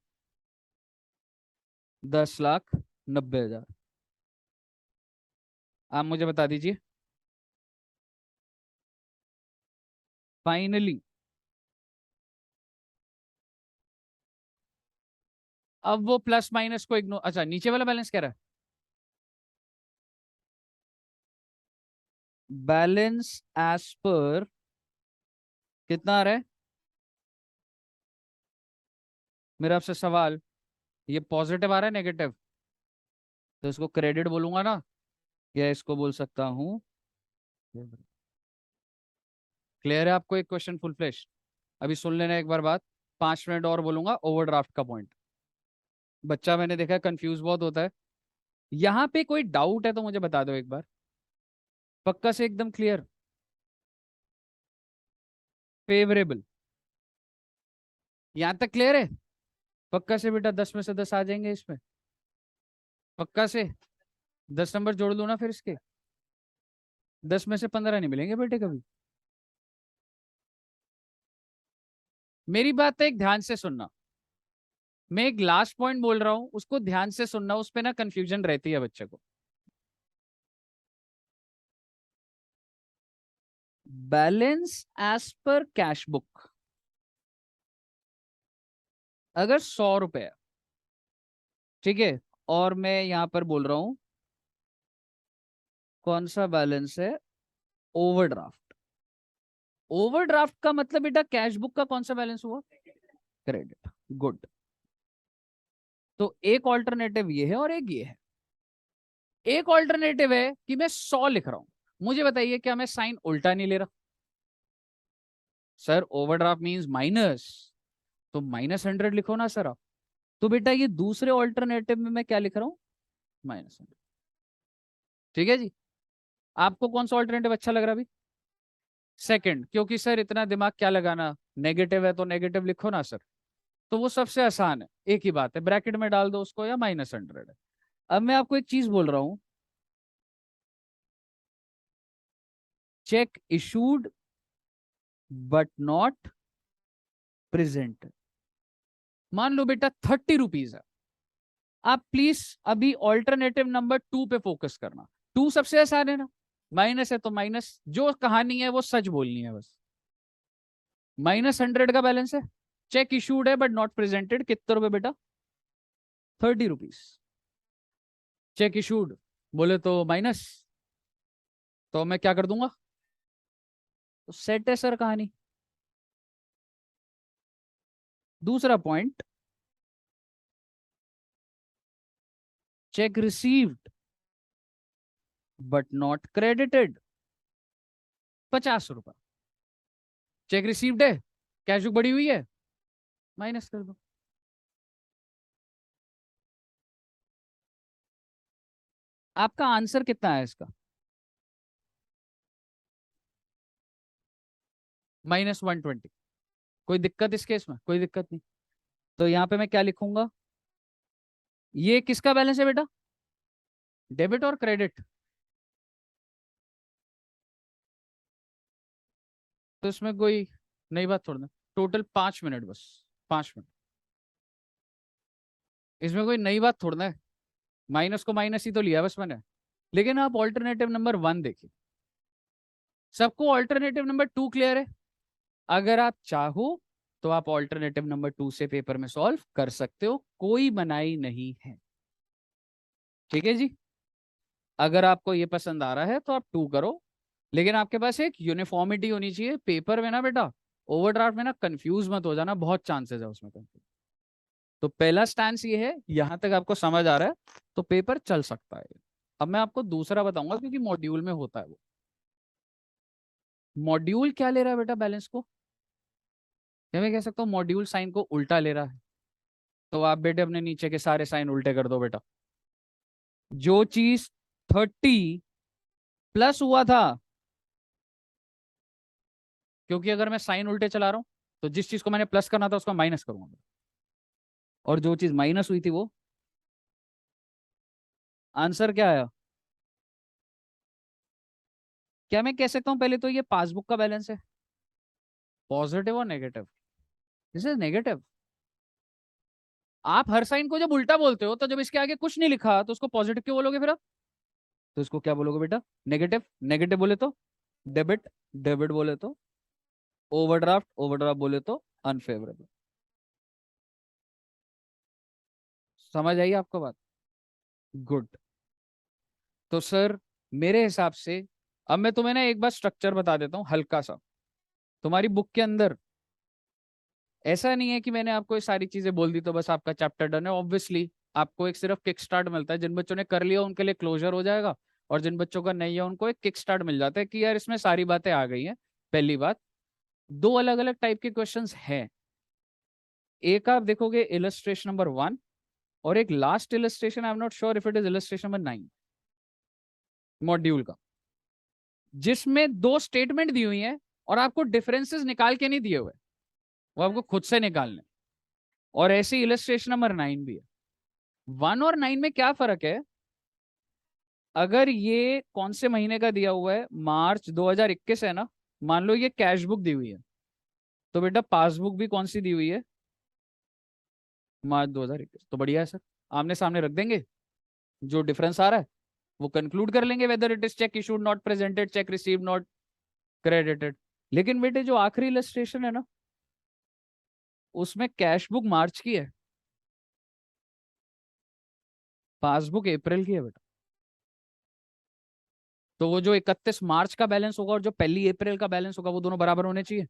10,90,000। आप मुझे बता दीजिए फाइनली अब वो प्लस माइनस को इग्नोर, अच्छा नीचे वाला बैलेंस कह रहा है बैलेंस एज पर कितना आ रहा है, मेरा आपसे सवाल, ये पॉजिटिव आ रहा है नेगेटिव? तो इसको क्रेडिट बोलूंगा ना, या इसको बोल सकता हूं? क्लियर है आपको एक क्वेश्चन फुल फ्लेश? अभी सुन लेना एक बार बात, 5 मिनट और बोलूंगा ओवरड्राफ्ट का पॉइंट। बच्चा मैंने देखा कंफ्यूज बहुत होता है, यहाँ पे कोई डाउट है तो मुझे बता दो एक बार, पक्का से एकदम क्लियर, फेवरेबल, यहां तक क्लियर है? पक्का से बेटा 10 में से 10 आ जाएंगे इसमें, पक्का से 10 नंबर जोड़ लो ना फिर इसके, 10 में से 15 नहीं मिलेंगे बेटे कभी। मेरी बात एक ध्यान से सुनना, मैं एक लास्ट पॉइंट बोल रहा हूं उसको ध्यान से सुनना, उस पे ना कंफ्यूजन रहती है बच्चे को। Balance as per cash book अगर 100 रुपए है, ठीक है, और मैं यहां पर बोल रहा हूं कौन सा बैलेंस है, ओवरड्राफ्ट। ओवरड्राफ्ट का मतलब बेटा कैश बुक का कौन सा बैलेंस हुआ, क्रेडिट, गुड। तो एक ऑल्टरनेटिव ये है और एक ये है। एक ऑल्टरनेटिव है कि मैं 100 लिख रहा हूं, मुझे बताइए क्या मैं साइन उल्टा नहीं ले रहा? सर ओवरड्राफ्ट मींस माइनस, तो -100 लिखो ना सर आप। तो बेटा ये दूसरे ऑल्टरनेटिव में मैं क्या लिख रहा हूं, -100। ठीक है जी, आपको कौन सा ऑल्टरनेटिव अच्छा लग रहा अभी? सेकंड, क्योंकि सर इतना दिमाग क्या लगाना, नेगेटिव है तो नेगेटिव लिखो ना सर, तो वो सबसे आसान है, एक ही बात है, ब्रैकेट में डाल दो उसको या -100 है। अब मैं आपको एक चीज बोल रहा हूं, check issued but not present, मान लो बेटा 30 रुपीज है, आप प्लीज अभी ऑल्टरनेटिव नंबर 2 पे फोकस करना। 2 सबसे आसान है ना, माइनस है तो माइनस, जो कहानी है वो सच बोलनी है बस। -100 का बैलेंस है, चेक इशूड है बट नॉट प्रेजेंटेड, कितने रुपए बेटा, 30 रुपीज। चेक इशूड बोले तो माइनस, तो मैं क्या कर दूंगा, तो सेट है सर कहानी। दूसरा point, check received but not credited, 50 रुपए। चेक रिसीव्ड है, कैश बुक बढ़ी हुई है, माइनस कर दो। आपका आंसर कितना है इसका, -120। कोई दिक्कत इस केस में, कोई दिक्कत नहीं। तो यहाँ पे मैं क्या लिखूंगा, ये किसका बैलेंस है बेटा, डेबिट और क्रेडिट, तो इसमें कोई नई बात छोड़ना, टोटल 5 मिनट बस, 5 मिनट, इसमें कोई नई बात छोड़ना है, माइनस को माइनस ही तो लिया बस मैंने। लेकिन आप ऑल्टरनेटिव नंबर 1 देखिए, सबको ऑल्टरनेटिव नंबर 2 क्लियर है? अगर आप चाहो तो आप ऑल्टरनेटिव नंबर 2 से पेपर में सॉल्व कर सकते हो, कोई मनाही नहीं है। ठीक है जी, अगर आपको ये पसंद आ रहा है तो आप 2 करो, लेकिन आपके पास एक यूनिफॉर्मिटी होनी चाहिए पेपर में ना बेटा, ओवरड्राफ्ट में ना कंफ्यूज मत हो जाना, बहुत चांसेस है उसमें कंफ्यूज। तो पहला स्टैंस ये है, यहां तक आपको समझ आ रहा है तो पेपर चल सकता है। अब मैं आपको दूसरा बताऊंगा क्योंकि मॉड्यूल में होता है वो, मॉड्यूल क्या ले रहा है बेटा बैलेंस को, या मैं कह सकता हूँ मॉड्यूल साइन को उल्टा ले रहा है। तो आप बेटे अपने नीचे के सारे साइन उल्टे कर दो बेटा, जो चीज 30 प्लस हुआ था, क्योंकि अगर मैं साइन उल्टे चला रहा हूं तो जिस चीज को मैंने प्लस करना था उसको माइनस करूंगा, और जो चीज माइनस हुई थी वो, आंसर क्या आया? क्या मैं कह सकता हूं पहले तो ये पासबुक का बैलेंस है? पॉजिटिव और नेगेटिव? This is negative. आप हर साइन को जब उल्टा बोलते हो तो जब इसके आगे कुछ नहीं लिखा तो उसको पॉजिटिव क्यों बोलोगे फिर आप? तो इसको क्या बोलोगे बेटा? नेगेटिव। नेगेटिव बोले तो डेबिट, डेबिट बोले तो ओवरड्राफ्ट, ओवरड्राफ्ट बोले तो अनफेवरेबल। समझ आई आपको बात? गुड। तो सर मेरे हिसाब से अब मैं तुम्हें ना एक बार स्ट्रक्चर बता देता हूँ हल्का सा। तुम्हारी बुक के अंदर ऐसा नहीं है कि मैंने आपको ये सारी चीजें बोल दी तो बस आपका चैप्टर डन है। ऑब्वियसली आपको एक सिर्फ किक स्टार्ट मिलता है। जिन बच्चों ने कर लिया उनके लिए क्लोजर हो जाएगा, और जिन बच्चों का नहीं है उनको एक किक स्टार्ट मिल जाता है कि यार इसमें सारी बातें आ गई हैं। पहली बात, दो अलग अलग टाइप के क्वेश्चंस हैं। एक आप देखोगे इलस्ट्रेशन नंबर 1, और एक last illustration, I am not sure if it is illustration number 9 module का, जिसमें दो स्टेटमेंट दी हुई है और आपको डिफरेंसेस निकाल के नहीं दिए हुए, वो आपको खुद से निकालने। और ऐसे इलस्ट्रेशन नंबर 9 भी है। 1 और 9 में क्या फर्क है? अगर ये कौन से महीने का दिया हुआ है, मार्च 2021 है ना, मान लो ये कैश बुक दी हुई है, तो बेटा पासबुक भी कौन सी दी हुई है? मार्च 2021। तो बढ़िया है सर, आमने सामने रख देंगे, जो डिफरेंस आ रहा है वो कंक्लूड कर लेंगे, whether it is check issued not presented, check receive not credited. लेकिन बेटे जो आखिरी इलस्ट्रेशन है ना, उसमें कैश बुक मार्च की है, पासबुक अप्रैल की है बेटा। तो वो जो 31 मार्च का बैलेंस होगा और जो 1 अप्रैल का बैलेंस होगा वो दोनों बराबर होने चाहिए।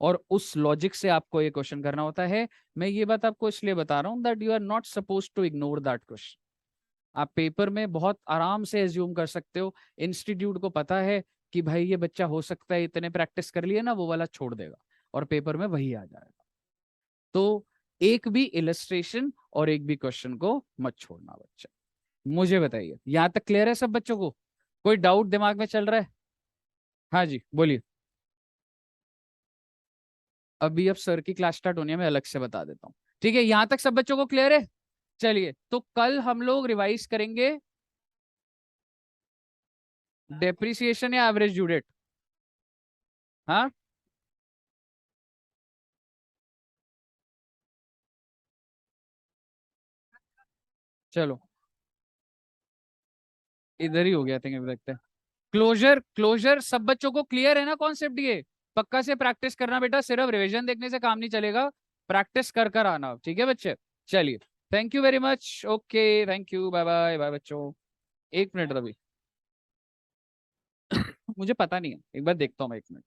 और उस लॉजिक से आपको ये क्वेश्चन करना होता है। मैं ये बात आपको इसलिए बता रहा हूं that you are not suppose to ignore that question. आप पेपर में बहुत आराम से एज्यूम कर सकते हो, इंस्टीट्यूट को पता है कि भाई ये बच्चा हो सकता है इतने प्रैक्टिस कर लिए ना वो वाला छोड़ देगा, और पेपर में वही आ जाएगा। तो एक भी इलस्ट्रेशन और एक भी क्वेश्चन को मत छोड़ना बच्चा। मुझे बताइए, यहां तक क्लियर है सब बच्चों को? कोई डाउट दिमाग में चल रहा है? हाँ जी बोलिए। अभी अब सर की क्लास स्टार्ट होनी है, मैं अलग से बता देता हूँ। ठीक है, यहां तक सब बच्चों को क्लियर है? चलिए तो कल हम लोग रिवाइज करेंगे डेप्रिसिएशन या एवरेज ड्यू डेट। हाँ, चलो इधर ही हो गया थिंक, देखते हैं। क्लोजर, क्लोजर सब बच्चों को क्लियर है ना कॉन्सेप्ट ये? पक्का से प्रैक्टिस करना बेटा, सिर्फ रिवीजन देखने से काम नहीं चलेगा, प्रैक्टिस कर कर आना, ठीक है बच्चे? चलिए, thank you very much, okay thank you, bye bye bye बच्चों। एक मिनट अभी मुझे पता नहीं है, एक बार देखता हूँ मैं, एक मिनट।